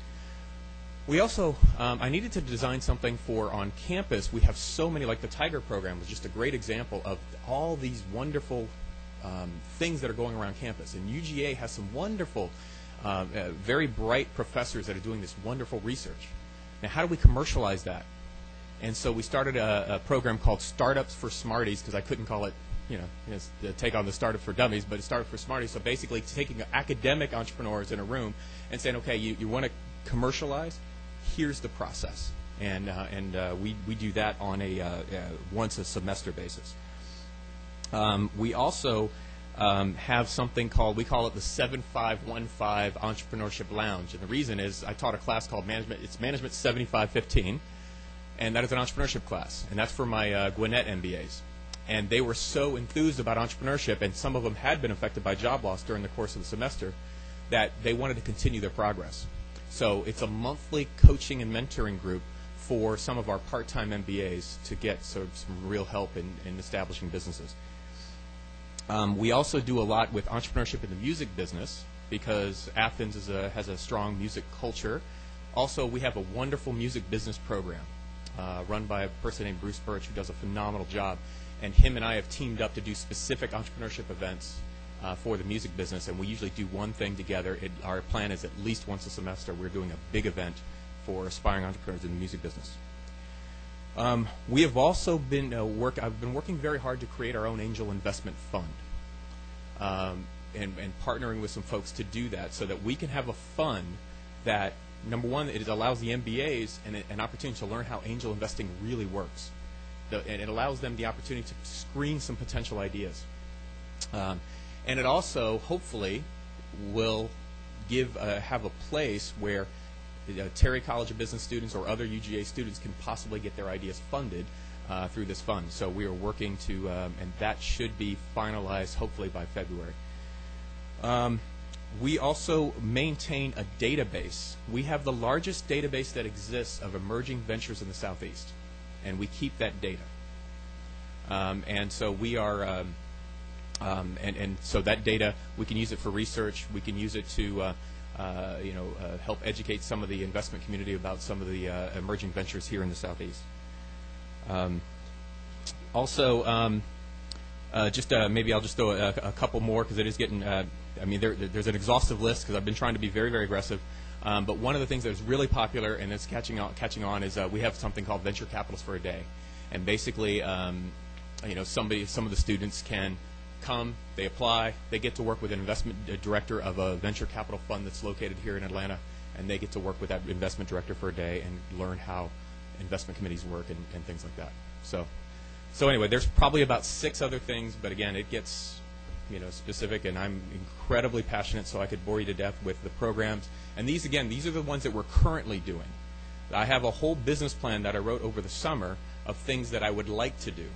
We also I needed to design something for on campus. We have so many, like the Tiger program was just a great example of all these wonderful things that are going around campus, and UGA has some wonderful. Very bright professors that are doing this wonderful research. Now, how do we commercialize that? And so we started a program called Startups for Smarties, because I couldn't call it, take on the Startups for Dummies, but it's Startups for Smarties. So basically taking academic entrepreneurs in a room and saying, okay, you want to commercialize? Here's the process. And we do that on a once a semester basis. We also have something called, we call it the 7515 Entrepreneurship Lounge. And the reason is I taught a class called Management. It's Management 7515, and that is an entrepreneurship class. And that's for my Gwinnett MBAs. And they were so enthused about entrepreneurship, and some of them had been affected by job loss during the course of the semester, that they wanted to continue their progress. So it's a monthly coaching and mentoring group for some of our part-time MBAs to get some real help in establishing businesses. We also do a lot with entrepreneurship in the music business, because Athens has a strong music culture. Also, we have a wonderful music business program run by a person named Bruce Birch, who does a phenomenal job. And him and I have teamed up to do specific entrepreneurship events for the music business, and we usually do one thing together. Our plan is at least once a semester we're doing a big event for aspiring entrepreneurs in the music business. We have also been I've been working very hard to create our own angel investment fund, and partnering with some folks to do that, so that we can have a fund that, number one, it allows the MBAs an opportunity to learn how angel investing really works, and it allows them the opportunity to screen some potential ideas, and it also hopefully will have a place where Terry College of Business students or other UGA students can possibly get their ideas funded through this fund. So we are working to, and that should be finalized hopefully by February. We also maintain a database. We have the largest database that exists of emerging ventures in the Southeast, and we keep that data. And so we are, and so that data, we can use it for research. We can use it to help educate some of the investment community about some of the emerging ventures here in the Southeast. Maybe I'll just throw a couple more, because it is getting, there's an exhaustive list, because I've been trying to be very, very aggressive. But one of the things that is really popular and that's catching on is we have something called Venture Capitals for a Day. And basically, some of the students can come, they apply, they get to work with an investment director of a venture capital fund that's located here in Atlanta, and they get to work with that investment director for a day and learn how investment committees work and things like that. So anyway, there's probably about 6 other things, but again, it gets specific, and I'm incredibly passionate, so I could bore you to death with the programs. And these are the ones that we're currently doing. I have a whole business plan that I wrote over the summer of things that I would like to do.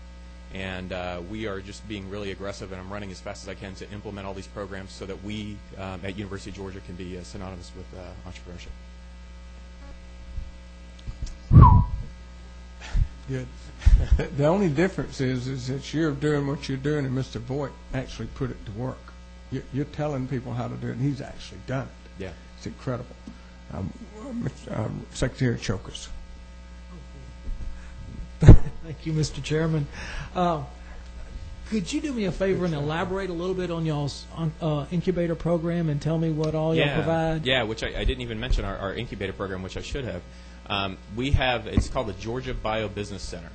And we are just being really aggressive, and I'm running as fast as I can to implement all these programs so that we at University of Georgia can be synonymous with entrepreneurship. Good. The only difference is that you're doing what you're doing, and Mr. Voigt actually put it to work. You're telling people how to do it, and he's actually done it. Yeah. It's incredible. Secretary Chokers. Thank you, Mr. Chairman. Could you do me a favor and elaborate a little bit on y'all's incubator program and tell me what all y'all provide? Yeah, which I didn't even mention our incubator program, which I should have. We have, it's called the Georgia Bio Business Center.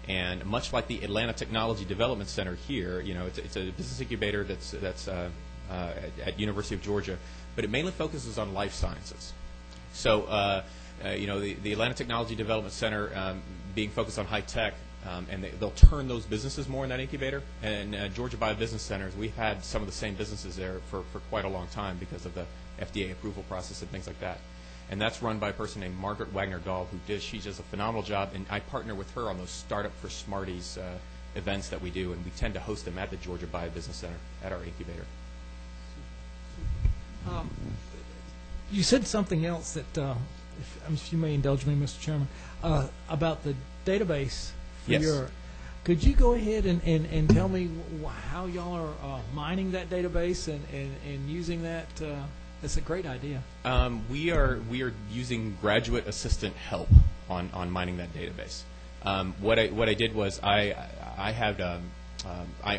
And much like the Atlanta Technology Development Center here, it's a business incubator that's at University of Georgia, but it mainly focuses on life sciences. So, the Atlanta Technology Development Center being focused on high tech, and they'll turn those businesses more in that incubator. And Georgia Bio Business Centers, we've had some of the same businesses there for quite a long time because of the FDA approval process and things like that. And that's run by a person named Margaret Wagner-Dahl, she does a phenomenal job, and I partner with her on those Startup for Smarties events that we do, and we tend to host them at the Georgia Bio Business Center at our incubator. You said something else that, if you may indulge me, Mr. Chairman, about the database for Yes. Could you go ahead and tell me how y'all are mining that database and using that? That's a great idea. We are using graduate assistant help on mining that database. What I did was I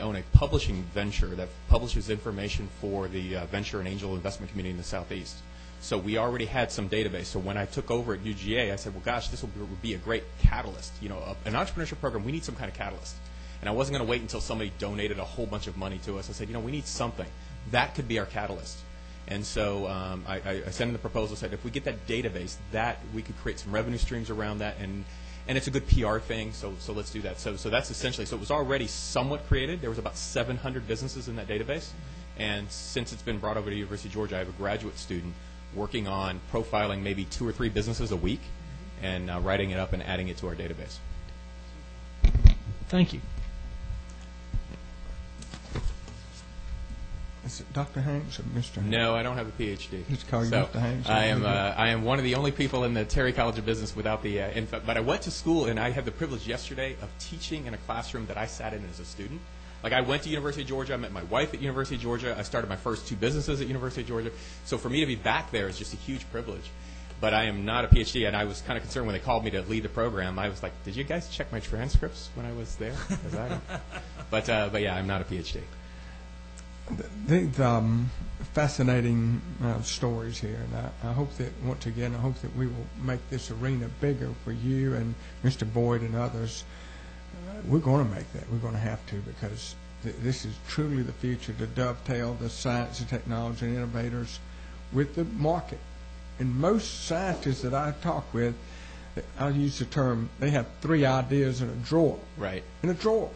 own a publishing venture that publishes information for the venture and angel investment community in the Southeast. So we already had some database. So when I took over at UGA, I said, well, gosh, this would be a great catalyst. An entrepreneurship program, we need some kind of catalyst. And I wasn't going to wait until somebody donated a whole bunch of money to us. I said, we need something. That could be our catalyst. And so I sent in the proposal, said if we get that database, that we could create some revenue streams around that, and it's a good PR thing, so let's do that. So that's essentially, so it was already somewhat created. There was about 700 businesses in that database, and since it's been brought over to University of Georgia, I have a graduate student working on profiling maybe 2 or 3 businesses a week and writing it up and adding it to our database. Thank you. Is it Dr. Hanks or Mr. Hanks? No, I don't have a PhD. Just call you Mr. Hanks. I am one of the only people in the Terry College of Business without the but I went to school, and I had the privilege yesterday of teaching in a classroom that I sat in as a student. Like, I went to University of Georgia. I met my wife at University of Georgia. I started my first 2 businesses at University of Georgia. So for me to be back there is just a huge privilege. But I am not a PhD, and I was kind of concerned when they called me to lead the program. I was like, did you guys check my transcripts when I was there? But yeah, I'm not a PhD. These fascinating stories here, and I hope that, once again, we will make this arena bigger for you and Mr. Boyd and others. We're going to make that. We're going to have to, because this is truly the future, to dovetail the science and technology and innovators with the market. And most scientists that I talk with, I'll use the term, they have 3 ideas in a drawer. Right. In a drawer.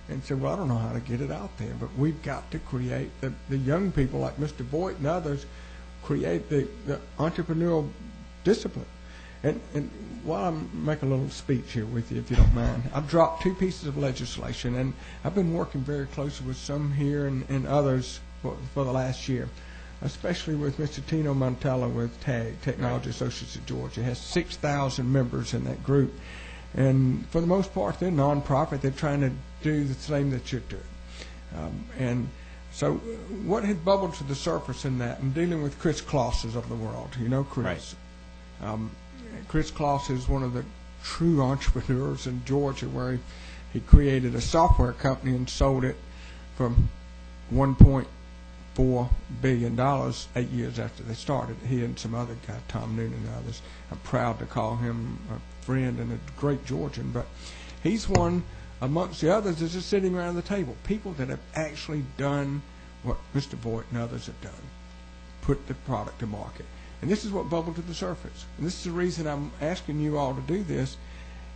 And say, well, I don't know how to get it out there, but we've got to create the young people like Mr. Boyd and others, create the entrepreneurial discipline. And while I'm making a little speech here with you, if you don't mind, I've dropped 2 pieces of legislation, and I've been working very closely with some here and others for the last year, especially with Mr. Tino Montella with TAG, Technology Associates of Georgia. He has 6,000 members in that group. And for the most part, they're nonprofit. They're trying to do the same that you're doing. And so what had bubbled to the surface in that, and dealing with Chris Klosses of the world, Chris. Right. Chris Kloss is one of the true entrepreneurs in Georgia, where he created a software company and sold it for $1.4 billion 8 years after they started. He and some other guy, Tom Noonan and others. I'm proud to call him a friend and a great Georgian, but he's one amongst the others is just sitting around the table, people that have actually done what Mr. Boyd and others have done, put the product to market. And this is what bubbled to the surface. And this is the reason I'm asking you all to do this,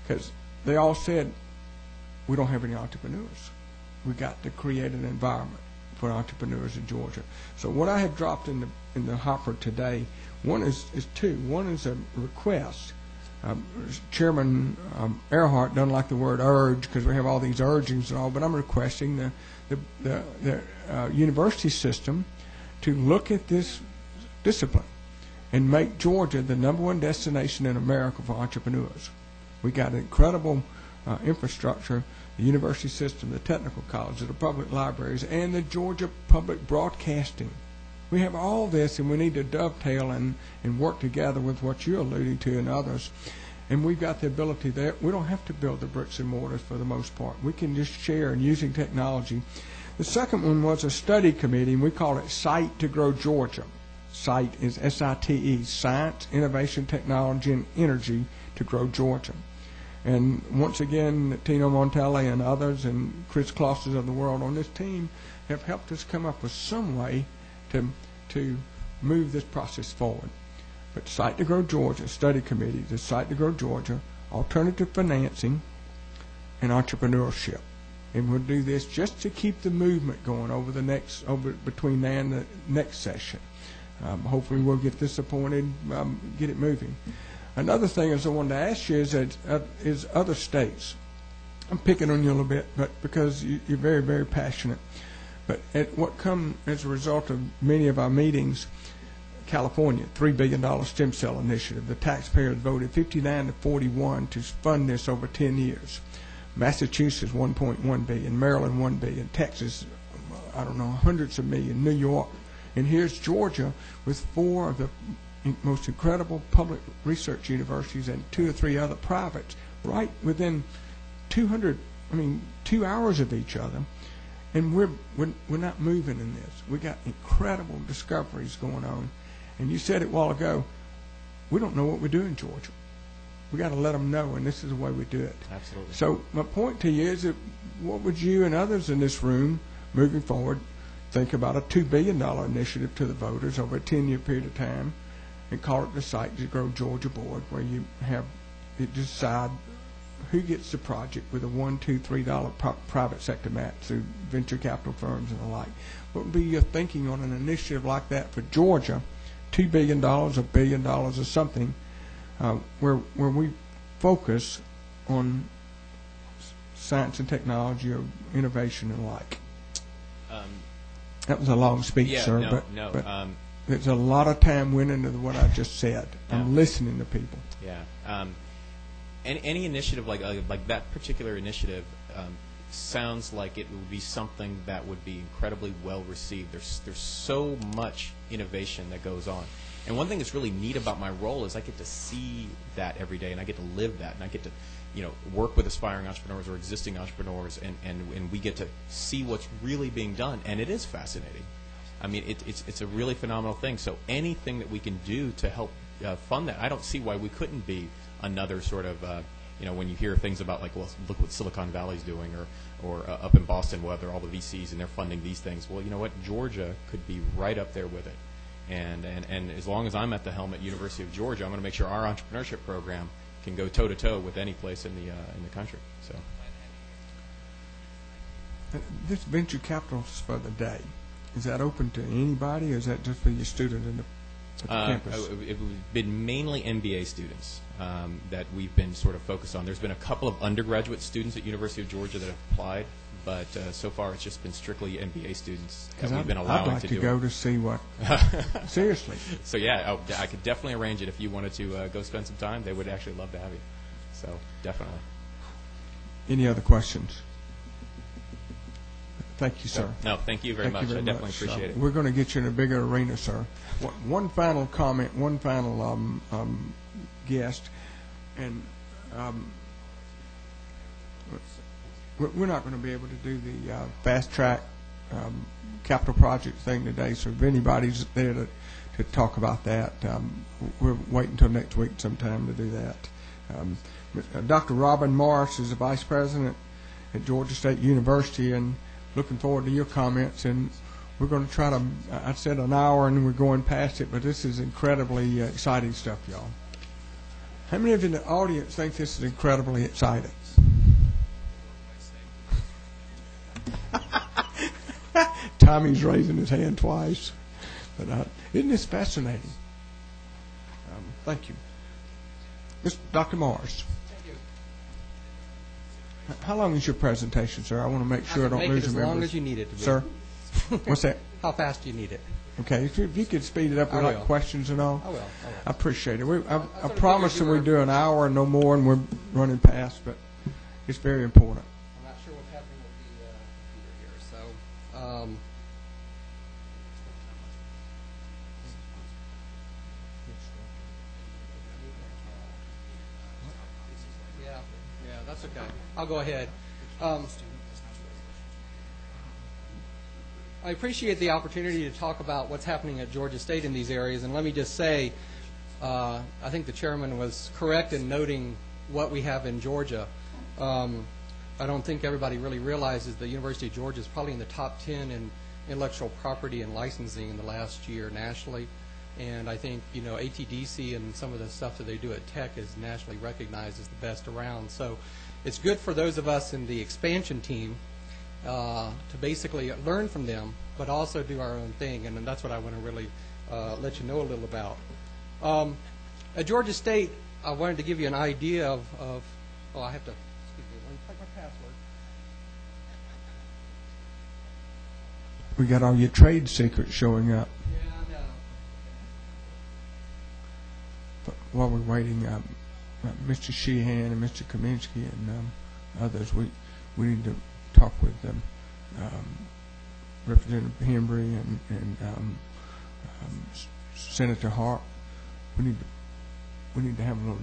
because they all said, we don't have any entrepreneurs. We got to create an environment for entrepreneurs in Georgia. So what I have dropped in the hopper today, one is 2. One is a request. Chairman Earhart doesn't like the word urge, because we have all these urgings and all, but I'm requesting the university system to look at this discipline and make Georgia the #1 destination in America for entrepreneurs. We got incredible infrastructure, the university system, the technical colleges, the public libraries, and the Georgia public broadcasting. We have all this, and we need to dovetail and work together with what you're alluding to and others. and we've got the ability there. We don't have to build the bricks and mortars for the most part. We can just share and using technology. The second one was a study committee, and we call it Site to Grow Georgia. SITE is S-I-T-E, Science, Innovation, Technology, and Energy to Grow Georgia. And once again, Tino Montelli and others and Chris Klosses of the world on this team have helped us come up with some way to move this process forward. But Site to Grow Georgia, study committee, the Site to Grow Georgia, alternative financing, and entrepreneurship. And we'll do this just to keep the movement going over between now and the next session. Hopefully we'll get this appointed, get it moving. Another thing is I wanted to ask you is other states. I'm picking on you a little bit, but because you're very, very passionate. But what come as a result of many of our meetings, California, $3 billion stem cell initiative. The taxpayers voted 59 to 41 to fund this over 10 years. Massachusetts, $1.1 billion. Maryland, $1 billion. Texas, I don't know, hundreds of millions. New York. And here's Georgia with 4 of the most incredible public research universities and 2 or 3 other privates right within 2 hours of each other. And we're not moving in this. We got incredible discoveries going on. And you said it a while ago, we don't know what we do in Georgia. We got to let them know, and this is the way we do it. Absolutely. So my point to you is that what would you and others in this room, moving forward, think about a $2 billion initiative to the voters over a 10-year period of time, and call it the Site to Grow Georgia Board, where you decide who gets the project with a $1, $2, $3 private sector match through venture capital firms and the like. What would be your thinking on an initiative like that for Georgia? $2 billion, $1 billion or something, where we focus on science and technology or innovation and the like. That was a long speech, sir, but there's a lot of time went into what I just said. I'm listening to people. Yeah. Any initiative like that particular initiative sounds like it would be something that would be incredibly well received. There's so much innovation that goes on. And one thing that's really neat about my role is I get to see that every day, and I get to live that, and I get to work with aspiring entrepreneurs or existing entrepreneurs, and we get to see what's really being done, and it is fascinating. I mean, it's a really phenomenal thing. So anything that we can do to help fund that, I don't see why we couldn't be another sort of, when you hear things about like, well, look what Silicon Valley's doing, or up in Boston, where they're all the VCs and they're funding these things. Well, you know what? Georgia could be right up there with it. And as long as I'm at the helm at University of Georgia, I'm going to make sure our entrepreneurship program can go toe to toe with any place in the country. So this venture capital for the day, is that open to anybody, or is that just for your students at the campus? It's been mainly MBA students that we've been sort of focused on. There's been a couple of undergraduate students at University of Georgia that have applied, but so far it's just been strictly MBA students that we've been allowing to do. I'd like to go to see what. Seriously. So yeah, I could definitely arrange it if you wanted to go spend some time. They would actually love to have you. So definitely. Any other questions? Thank you, sir. No, thank you very much. I definitely appreciate it. We're going to get you in a bigger arena, sir. One final comment, one final guest, and we're not going to be able to do the fast track capital project thing today. So if anybody's there to talk about that, we're waiting until next week sometime to do that. Dr. Robin Morris is the vice president at Georgia State University, and looking forward to your comments. And we're going to try to, I said an hour and we're going past it, but this is incredibly exciting stuff, y'all. How many of you in the audience think this is incredibly exciting? Tommy's raising his hand twice. But isn't this fascinating? Thank you. Dr. Morris. How long is your presentation, sir? I want to make sure I don't lose as members. long as you need it to be. Sir? What's that? How fast do you need it? Okay, if you could speed it up with like questions and all. I will. I appreciate it. I promise that we do an hour and no more, and we're running past, but it's very important. I'm not sure what's happening with the computer here, so Okay, I'll go ahead. I appreciate the opportunity to talk about what's happening at Georgia State in these areas, and let me just say, I think the chairman was correct in noting what we have in Georgia. I don't think everybody really realizes the University of Georgia is probably in the top 10 in intellectual property and licensing in the last year nationally. And I think, you know, ATDC and some of the stuff that they do at Tech is nationally recognized as the best around. So it's good for those of us in the expansion team to basically learn from them, but also do our own thing. And that's what I want to really let you know a little about. At Georgia State, I wanted to give you an idea of oh, I have to, excuse me, let me type my password. We got all your trade secrets showing up. Yeah, I know. But while we're waiting, Mr. Sheehan and Mr. Kaminsky and others, we need to talk with Representative Hembry and Senator Hart. We need to have a little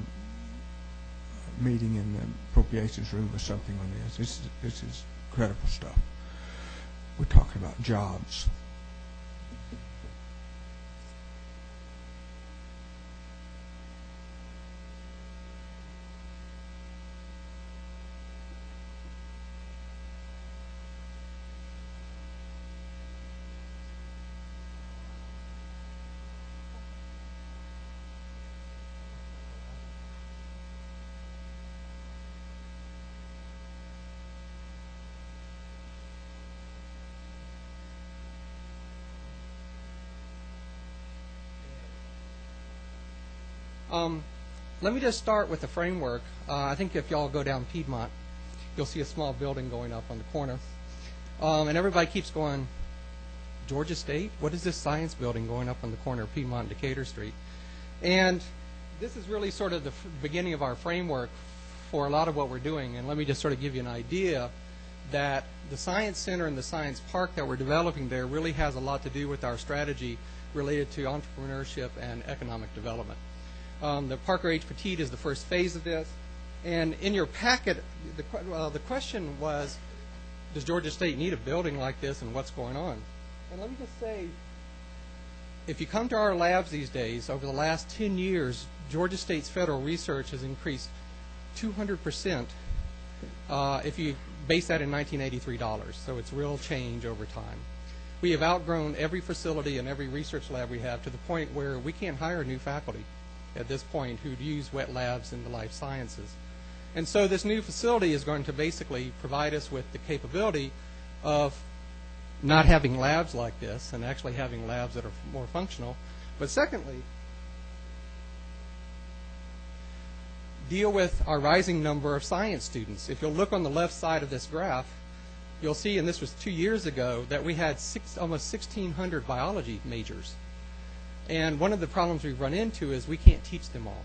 meeting in the appropriations room or something on this. This is incredible stuff. We're talking about jobs. Let me just start with the framework. I think if y'all go down Piedmont, you'll see a small building going up on the corner. And everybody keeps going, Georgia State? What is this science building going up on the corner of Piedmont and Decatur Street? And this is really sort of the beginning of our framework for a lot of what we're doing. And let me just sort of give you an idea that the Science Center and the Science Park that we're developing there really has a lot to do with our strategy related to entrepreneurship and economic development. The Parker H. Petit is the first phase of this. And in your packet, the question was, does Georgia State need a building like this and what's going on? And let me just say, if you come to our labs these days, over the last 10 years, Georgia State's federal research has increased 200% if you base that in 1983 dollars. So it's real change over time. We have outgrown every facility and every research lab we have to the point where we can't hire new faculty at this point who'd use wet labs in the life sciences. And so this new facility is going to basically provide us with the capability of not having labs like this and actually having labs that are more functional. But secondly, deal with our rising number of science students. If you'll look on the left side of this graph, you'll see, and this was 2 years ago, that we had almost 1,600 biology majors. And one of the problems we've run into is we can't teach them all.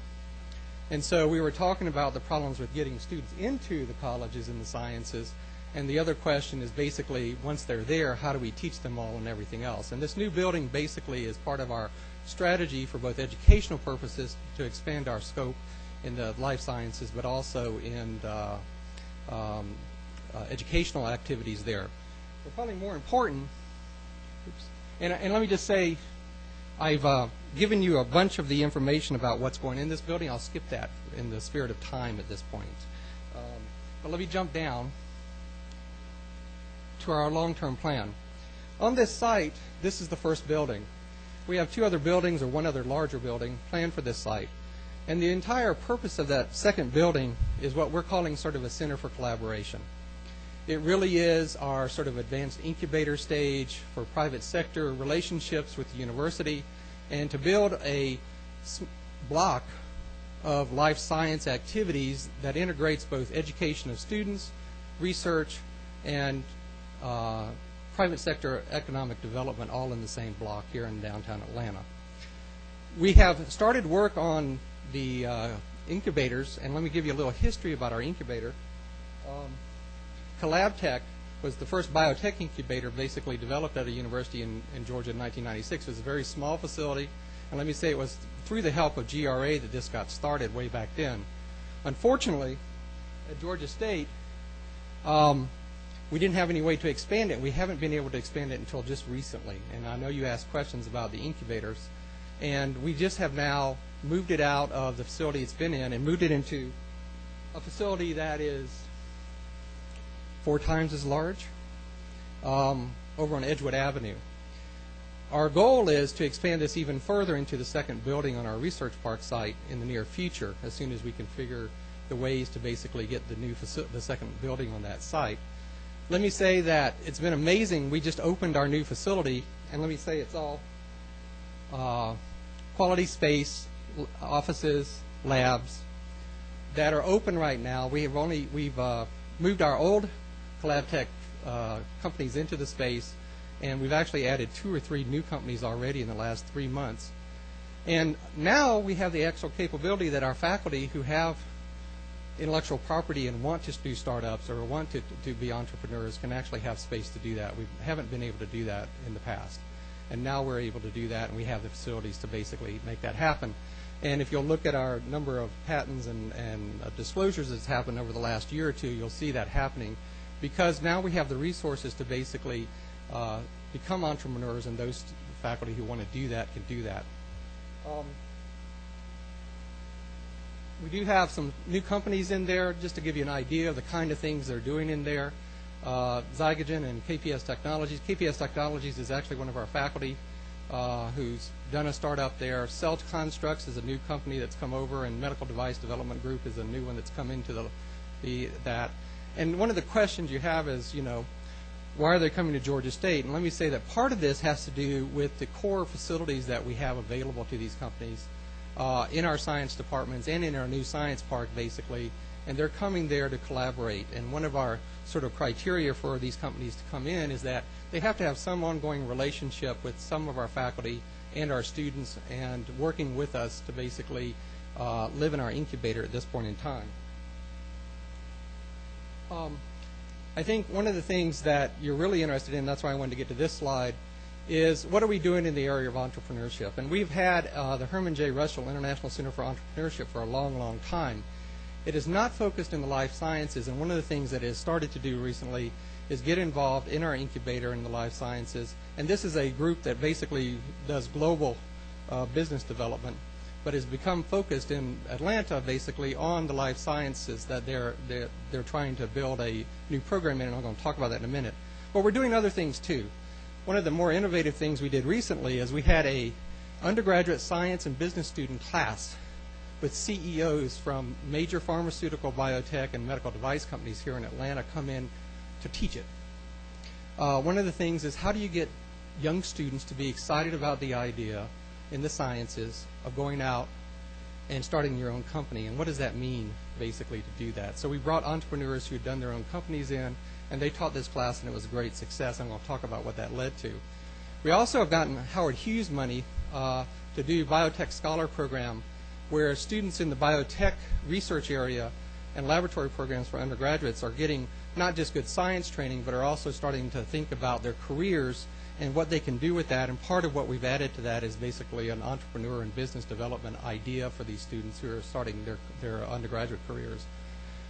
And so we were talking about the problems with getting students into the colleges and the sciences. And the other question is basically, once they're there, how do we teach them all and everything else? And this new building basically is part of our strategy for both educational purposes to expand our scope in the life sciences, but also in educational activities there. But probably more important, and let me just say, I've given you a bunch of the information about what's going in this building. I'll skip that in the spirit of time at this point. But let me jump down to our long-term plan. On this site, this is the first building. We have 2 other buildings, or 1 other larger building, planned for this site. And the entire purpose of that second building is what we're calling sort of a center for collaboration. It really is our sort of advanced incubator stage for private sector relationships with the university, and to build a block of life science activities that integrates both education of students, research, and private sector economic development all in the same block here in downtown Atlanta. We have started work on the incubators, and let me give you a little history about our incubator. CollabTech was the first biotech incubator basically developed at a university in Georgia in 1996. It was a very small facility, and let me say it was through the help of GRA that this got started way back then. Unfortunately, at Georgia State, we didn't have any way to expand it. We haven't been able to expand it until just recently. And I know you asked questions about the incubators. And we just have now moved it out of the facility it's been in and moved it into a facility that is 4 times as large over on Edgewood Avenue. Our goal is to expand this even further into the second building on our research park site in the near future, as soon as we can figure the ways to basically get the second building on that site. Let me say that it's been amazing. We just opened our new facility, and let me say it's all quality space, offices, labs that are open right now. We've moved our old CollabTech companies into the space, and we've actually added 2 or 3 new companies already in the last 3 months. And now we have the actual capability that our faculty who have intellectual property and want to do startups or want to be entrepreneurs can actually have space to do that. We haven't been able to do that in the past. And now we're able to do that, and we have the facilities to basically make that happen. And if you'll look at our number of patents and disclosures that's happened over the last year or two, you'll see that happening because now we have the resources to basically become entrepreneurs, and those faculty who want to do that can do that. We do have some new companies in there, just to give you an idea of the kind of things they're doing in there. Zygogen and KPS Technologies. KPS Technologies is actually one of our faculty who's done a startup there. Cell Constructs is a new company that's come over, and Medical Device Development Group is a new one that's come into that. And one of the questions you have is, why are they coming to Georgia State? And let me say that part of this has to do with the core facilities that we have available to these companies in our science departments and in our new science park, basically. And they're coming there to collaborate. And one of our sort of criteria for these companies to come in is that they have to have some ongoing relationship with some of our faculty and our students and working with us to basically live in our incubator at this point in time. I think one of the things that you're really interested in, that's why I wanted to get to this slide, is what are we doing in the area of entrepreneurship? And we've had the Herman J. Russell International Center for Entrepreneurship for a long, long time. It is not focused in the life sciences, and one of the things that it has started to do recently is get involved in our incubator in the life sciences. And this is a group that basically does global business development, but has become focused in Atlanta basically on the life sciences that they're trying to build a new program in, and I'm going to talk about that in a minute. But we're doing other things too. One of the more innovative things we did recently is we had a undergraduate science and business student class with CEOs from major pharmaceutical, biotech, and medical device companies here in Atlanta come in to teach it. One of the things is, how do you get young students to be excited about the idea in the sciences of going out and starting your own company, and what does that mean basically to do that? So we brought entrepreneurs who had done their own companies in, and they taught this class, and it was a great success. I'm going to talk about what that led to. We also have gotten Howard Hughes money to do Biotech Scholar Program, where students in the biotech research area and laboratory programs for undergraduates are getting not just good science training, but are also starting to think about their careers and what they can do with that. And part of what we've added to that is basically an entrepreneur and business development idea for these students who are starting their undergraduate careers.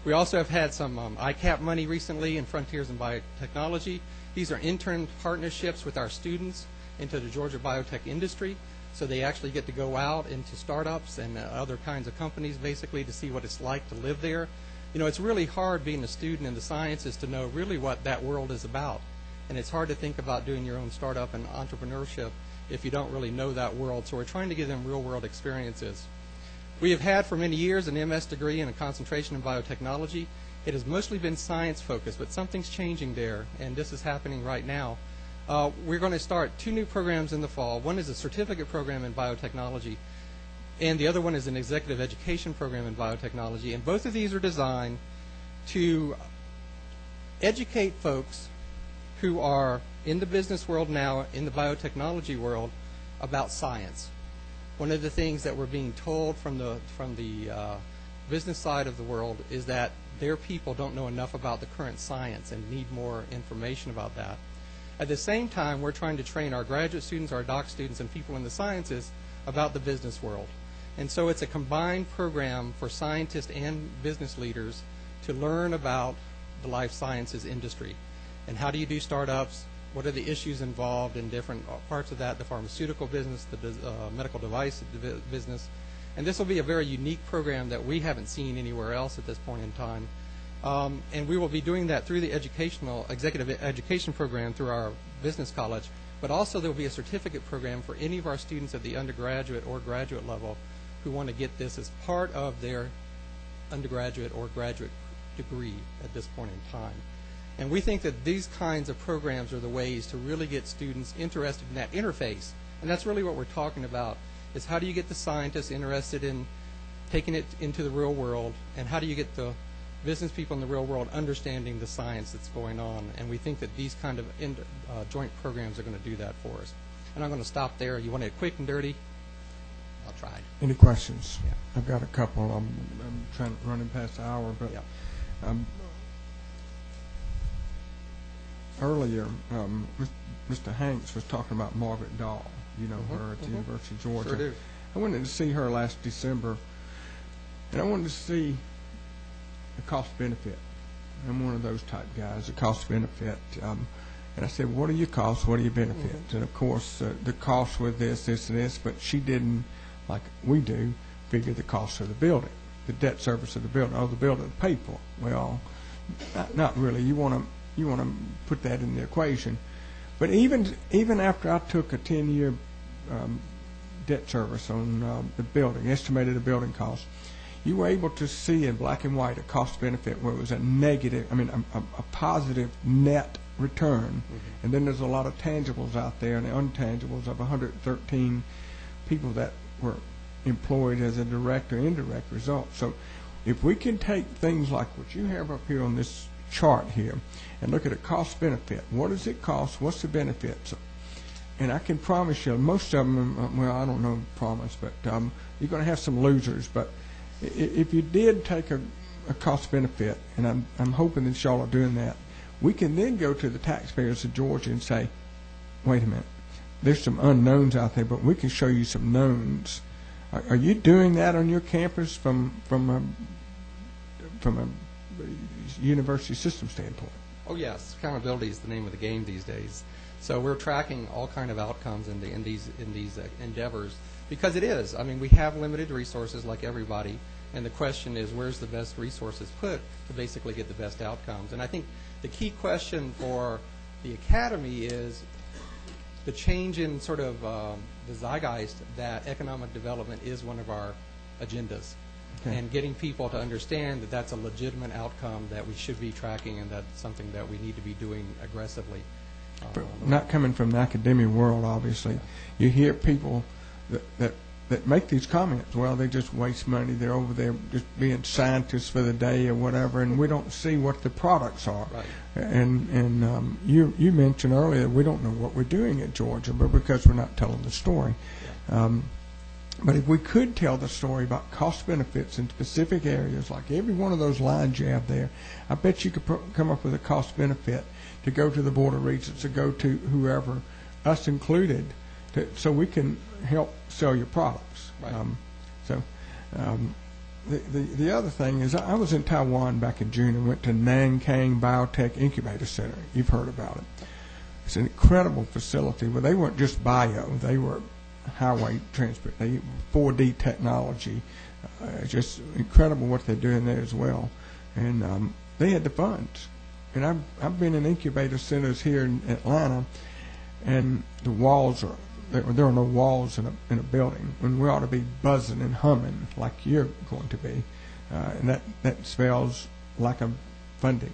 We also have had some ICAP money recently in Frontiers in Biotechnology. These are intern partnerships with our students into the Georgia biotech industry. So they actually get to go out into startups and other kinds of companies basically to see what it's like to live there. It's really hard being a student in the sciences to know really what that world is about. And it's hard to think about doing your own startup and entrepreneurship if you don't really know that world. So we're trying to give them real world experiences. We have had for many years an MS degree and a concentration in biotechnology. It has mostly been science focused, but something's changing there, and this is happening right now. We're going to start 2 new programs in the fall. One is a certificate program in biotechnology, and the other one is an executive education program in biotechnology. And both of these are designed to educate folks who are in the business world now, in the biotechnology world, about science. One of the things that we're being told from the business side of the world is that their people don't know enough about the current science and need more information about that. At the same time, we're trying to train our graduate students, our doc students, and people in the sciences about the business world. And so it's a combined program for scientists and business leaders to learn about the life sciences industry. And how do you do startups? What are the issues involved in different parts of that, the pharmaceutical business, the medical device business. And this will be a very unique program that we haven't seen anywhere else at this point in time. And we will be doing that through the executive education program through our business college. But also there will be a certificate program for any of our students at the undergraduate or graduate level who want to get this as part of their undergraduate or graduate degree at this point in time. And we think that these kinds of programs are the ways to really get students interested in that interface. And that's really what we're talking about, is how do you get the scientists interested in taking it into the real world, and how do you get the business people in the real world understanding the science that's going on. And we think that these kind of joint programs are going to do that for us. And I'm going to stop there. You want it quick and dirty? I'll try. Any questions? Yeah. I've got a couple. I'm running past the hour, but Yeah. Earlier, Mr. Hanks was talking about Margaret Dahl. You know her at the University of Georgia. Sure do. I went to see her last December, and I wanted to see the cost benefit. I'm one of those type guys, the cost benefit. And I said, what are your costs? What are your benefits? And of course, the cost with this, and this, but she didn't, like we do, figure the cost of the building, the debt service of the building. Oh, the building paid for. Well, not really. You want to put that in the equation. But even after I took a 10-year debt service on the building, estimated the building cost, you were able to see in black and white a cost benefit where it was a negative, a positive net return. And then there's a lot of tangibles out there and the intangibles of 113 people that were employed as a direct or indirect result. So if we can take things like what you have up here on this chart here and look at a cost benefit, what does it cost, what's the benefits? And I can promise you, most of them, well, I don't know promise, but you're going to have some losers. But if you did take a cost benefit, and I'm hoping that y'all are doing that, we can then go to the taxpayers of Georgia and say, wait a minute, there's some unknowns out there, but we can show you some knowns. Are you doing that on your campus from a university system standpoint? Oh yes, accountability is the name of the game these days. So we're tracking all kind of outcomes in these endeavors, because it is. I mean, we have limited resources like everybody, and the question is, where's the best resources put to basically get the best outcomes? And I think the key question for the academy is the change in sort of the zeitgeist that economic development is one of our agendas. Okay. And getting people to understand that that's a legitimate outcome that we should be tracking, and that's something that we need to be doing aggressively. But not coming from the academic world, obviously. Yeah. You hear people that make these comments, well, they just waste money, they're over there just being scientists for the day or whatever, and we don't see what the products are. Right. And you mentioned earlier we don't know what we're doing at Georgia, but because we're not telling the story. Yeah. But if we could tell the story about cost benefits in specific areas, like every one of those lines you have there, I bet you could come up with a cost benefit to go to the Board of Regents, to go to whoever, us included, so we can help sell your products. Right. The other thing is, I was in Taiwan back in June and went to Nanking Biotech Incubator Center. You've heard about it. It's an incredible facility where they weren't just bio, they were highway transport, 4D technology, just incredible what they're doing there as well. And they had the funds. And I've been in incubator centers here in Atlanta, and the walls are, there are no walls in a building, when we ought to be buzzing and humming like you're going to be. And that spells lack of funding.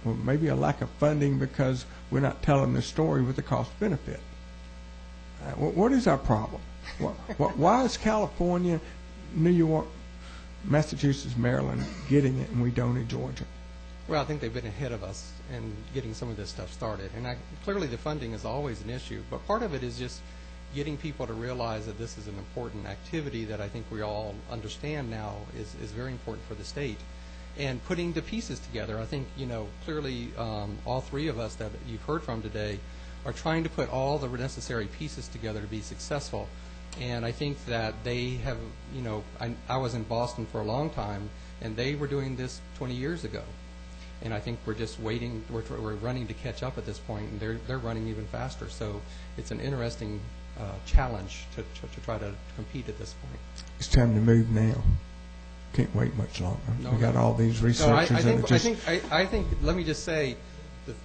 Well, maybe a lack of funding because we're not telling the story with the cost benefit. What is our problem? Why is California, New York, Massachusetts, Maryland getting it and we don't in Georgia? Well, I think they've been ahead of us in getting some of this stuff started. And clearly the funding is always an issue. But part of it is just getting people to realize that this is an important activity that I think we all understand now is very important for the state. And putting the pieces together, I think, clearly all three of us that you've heard from today are trying to put all the necessary pieces together to be successful. And I think that they have, I was in Boston for a long time, and they were doing this 20 years ago. And I think we're just waiting. We're running to catch up at this point, and they're running even faster. So it's an interesting challenge to try to compete at this point. It's time to move now. Can't wait much longer. No, We got all these researchers. I think. Let me just say,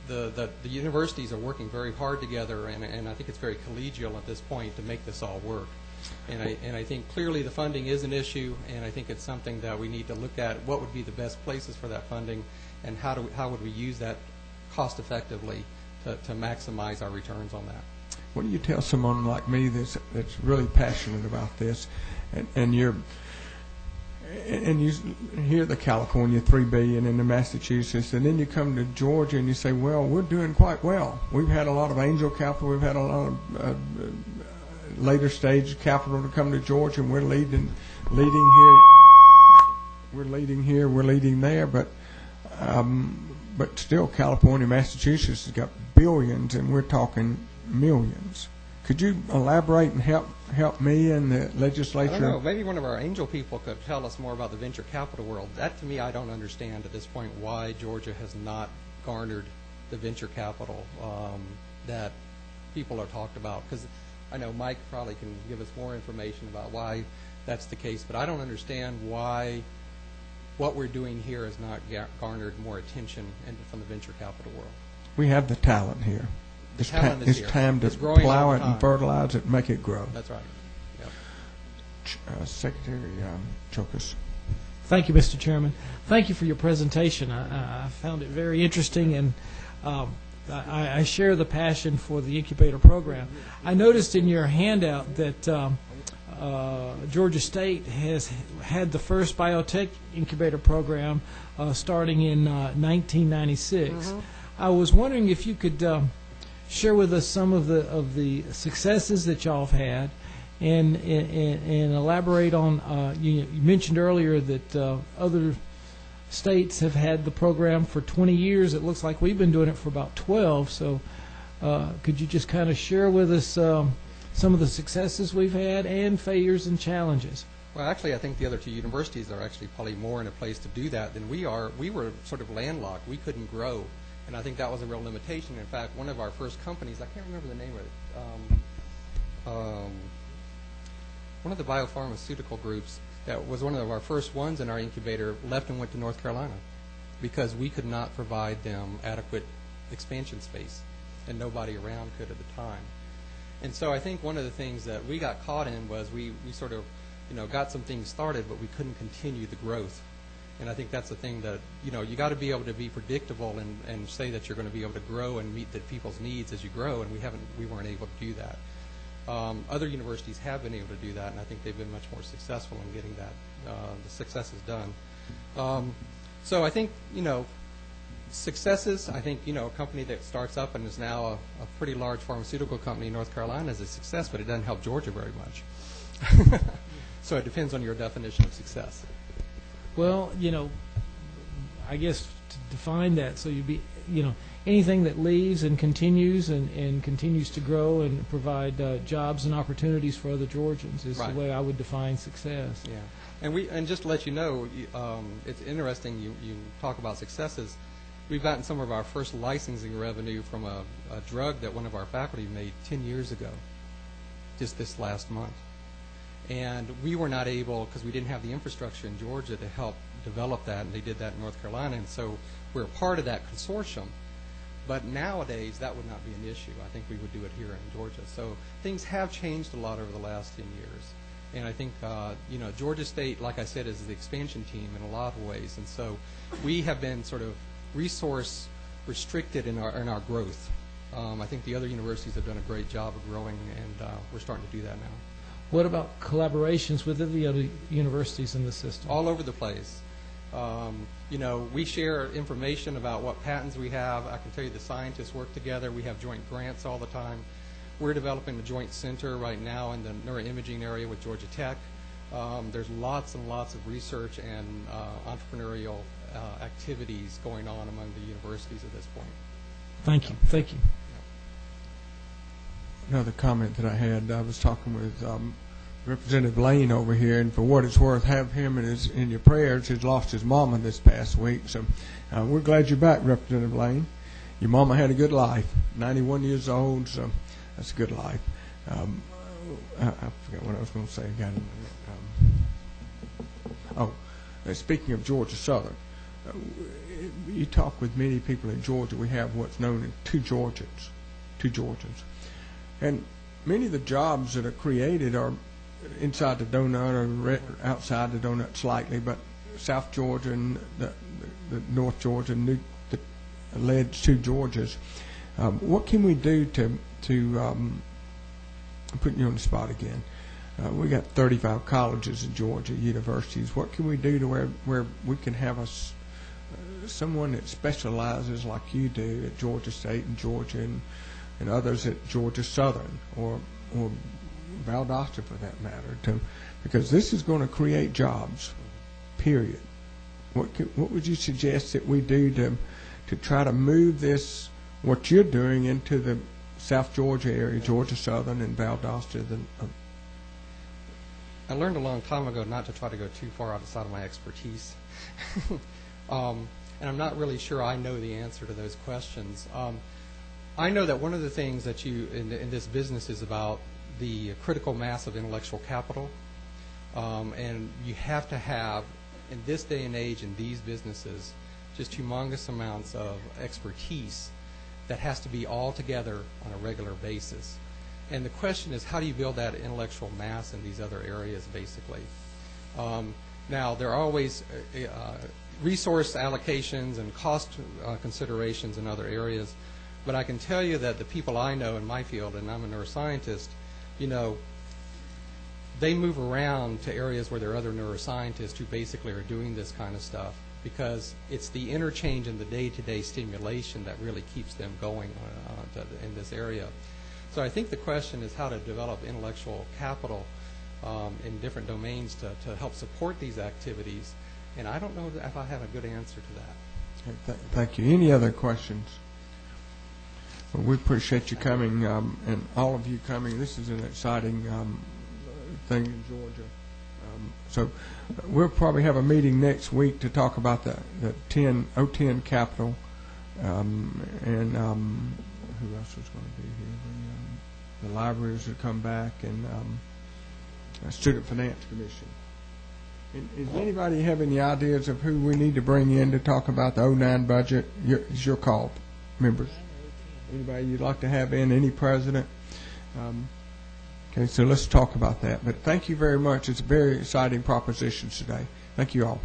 the universities are working very hard together, and I think it's very collegial at this point to make this all work. And I think clearly the funding is an issue, and I think it's something that we need to look at. What would be the best places for that funding, and how would we use that cost effectively to maximize our returns on that? What do you tell someone like me that's really passionate about this, and you hear the California $3 billion and the Massachusetts, and then you come to Georgia and you say, well, we're doing quite well. We've had a lot of angel capital. We've had a lot of later stage capital to come to Georgia, and we're leading here. We're leading there, but still California, Massachusetts has got billions, and we're talking millions. Could you elaborate and help me and the legislature? I don't know. Maybe one of our angel people could tell us more about the venture capital world. That, to me, I don't understand at this point why Georgia has not garnered the venture capital that people are talked about. Because I know Mike probably can give us more information about why that's the case, but I don't understand why what we're doing here has not garnered more attention from the venture capital world. We have the talent here. It's time to plow it and fertilize it and make it grow. That's right. Yep. Secretary Chokas. Thank you, Mr. Chairman. Thank you for your presentation. I found it very interesting, and I share the passion for the incubator program. I noticed in your handout that Georgia State has had the first biotech incubator program starting in 1996. Mm-hmm. I was wondering if you could share with us some of the successes that y'all have had, and elaborate on. You mentioned earlier that other states have had the program for 20 years. It looks like we've been doing it for about 12. So, could you just kind of share with us some of the successes we've had and failures and challenges? Well, actually, I think the other two universities are actually probably more in a place to do that than we are. We were sort of landlocked. We couldn't grow. And I think that was a real limitation. In fact, one of our first companies, I can't remember the name of it, one of the biopharmaceutical groups that was one of our first ones in our incubator left and went to North Carolina because we could not provide them adequate expansion space, and nobody around could at the time. And so I think one of the things that we got caught in was we sort of got some things started, but we couldn't continue the growth. And I think that's the thing that, you got to be able to be predictable and say that you're going to be able to grow and meet the people's needs as you grow, and we weren't able to do that. Other universities have been able to do that, and I think they've been much more successful in getting that, the successes done. So I think, successes, I think, a company that starts up and is now a pretty large pharmaceutical company in North Carolina is a success, but it doesn't help Georgia very much. So it depends on your definition of success. Well, I guess to define that, so you'd be, anything that leaves and continues to grow and provide jobs and opportunities for other Georgians is right. The way I would define success. Yeah, and just to let you know, it's interesting. You talk about successes. We've gotten some of our first licensing revenue from a drug that one of our faculty made 10 years ago, just this last month. And we were not able, because we didn't have the infrastructure in Georgia to help develop that, and they did that in North Carolina, and so we're a part of that consortium. But nowadays, that would not be an issue. I think we would do it here in Georgia. So things have changed a lot over the last 10 years. And I think, Georgia State, like I said, is the expansion team in a lot of ways. And so we have been sort of resource restricted in our growth. I think the other universities have done a great job of growing, and we're starting to do that now. What about collaborations with the other universities in the system? All over the place. We share information about what patents we have. I can tell you the scientists work together. We have joint grants all the time. We're developing a joint center right now in the neuroimaging area with Georgia Tech. There's lots and lots of research and entrepreneurial activities going on among the universities at this point. Thank you. Thank you. Another comment that I had, I was talking with Representative Lane over here, and for what it's worth, have him in your prayers. He's lost his mama this past week, so we're glad you're back, Representative Lane. Your mama had a good life, 91 years old, so that's a good life. I forgot what I was going to say. Speaking of Georgia Southern, you talk with many people in Georgia. We have what's known as two Georgians, and many of the jobs that are created are inside the donut or outside the donut slightly, but South Georgia and the North Georgia and the alleged two Georgias. What can we do to I'm putting you on the spot again. We got 35 colleges in Georgia, universities. What can we do to where we can have someone that specializes like you do at Georgia State and Georgia and others at Georgia Southern or Valdosta for that matter, because this is going to create jobs, period. What would you suggest that we do to try to move this, what you're doing, into the South Georgia area, Georgia Southern and Valdosta? I learned a long time ago not to try to go too far outside of my expertise. And I'm not really sure I know the answer to those questions. I know that one of the things that you in this business is about the critical mass of intellectual capital, and you have to have, in this day and age in these businesses, just humongous amounts of expertise that has to be all together on a regular basis. And the question is, how do you build that intellectual mass in these other areas, basically? Now, there are always resource allocations and cost considerations in other areas, but I can tell you that the people I know in my field, and I'm a neuroscientist, they move around to areas where there are other neuroscientists who basically are doing this kind of stuff, because it's the interchange and the day-to-day stimulation that really keeps them going in this area. So I think the question is how to develop intellectual capital in different domains to help support these activities, and I don't know if I have a good answer to that. Thank you. Any other questions? Well, we appreciate you coming, and all of you coming. This is an exciting thing in Georgia. So we'll probably have a meeting next week to talk about the 010 capital, and who else is going to be here? The libraries will come back, and Student Finance Commission. Does anybody have any ideas of who we need to bring in to talk about the 09 budget? It's your call, members. Anybody you'd like to have in? Any president? Okay, so let's talk about that. But thank you very much. It's very exciting propositions today. Thank you all.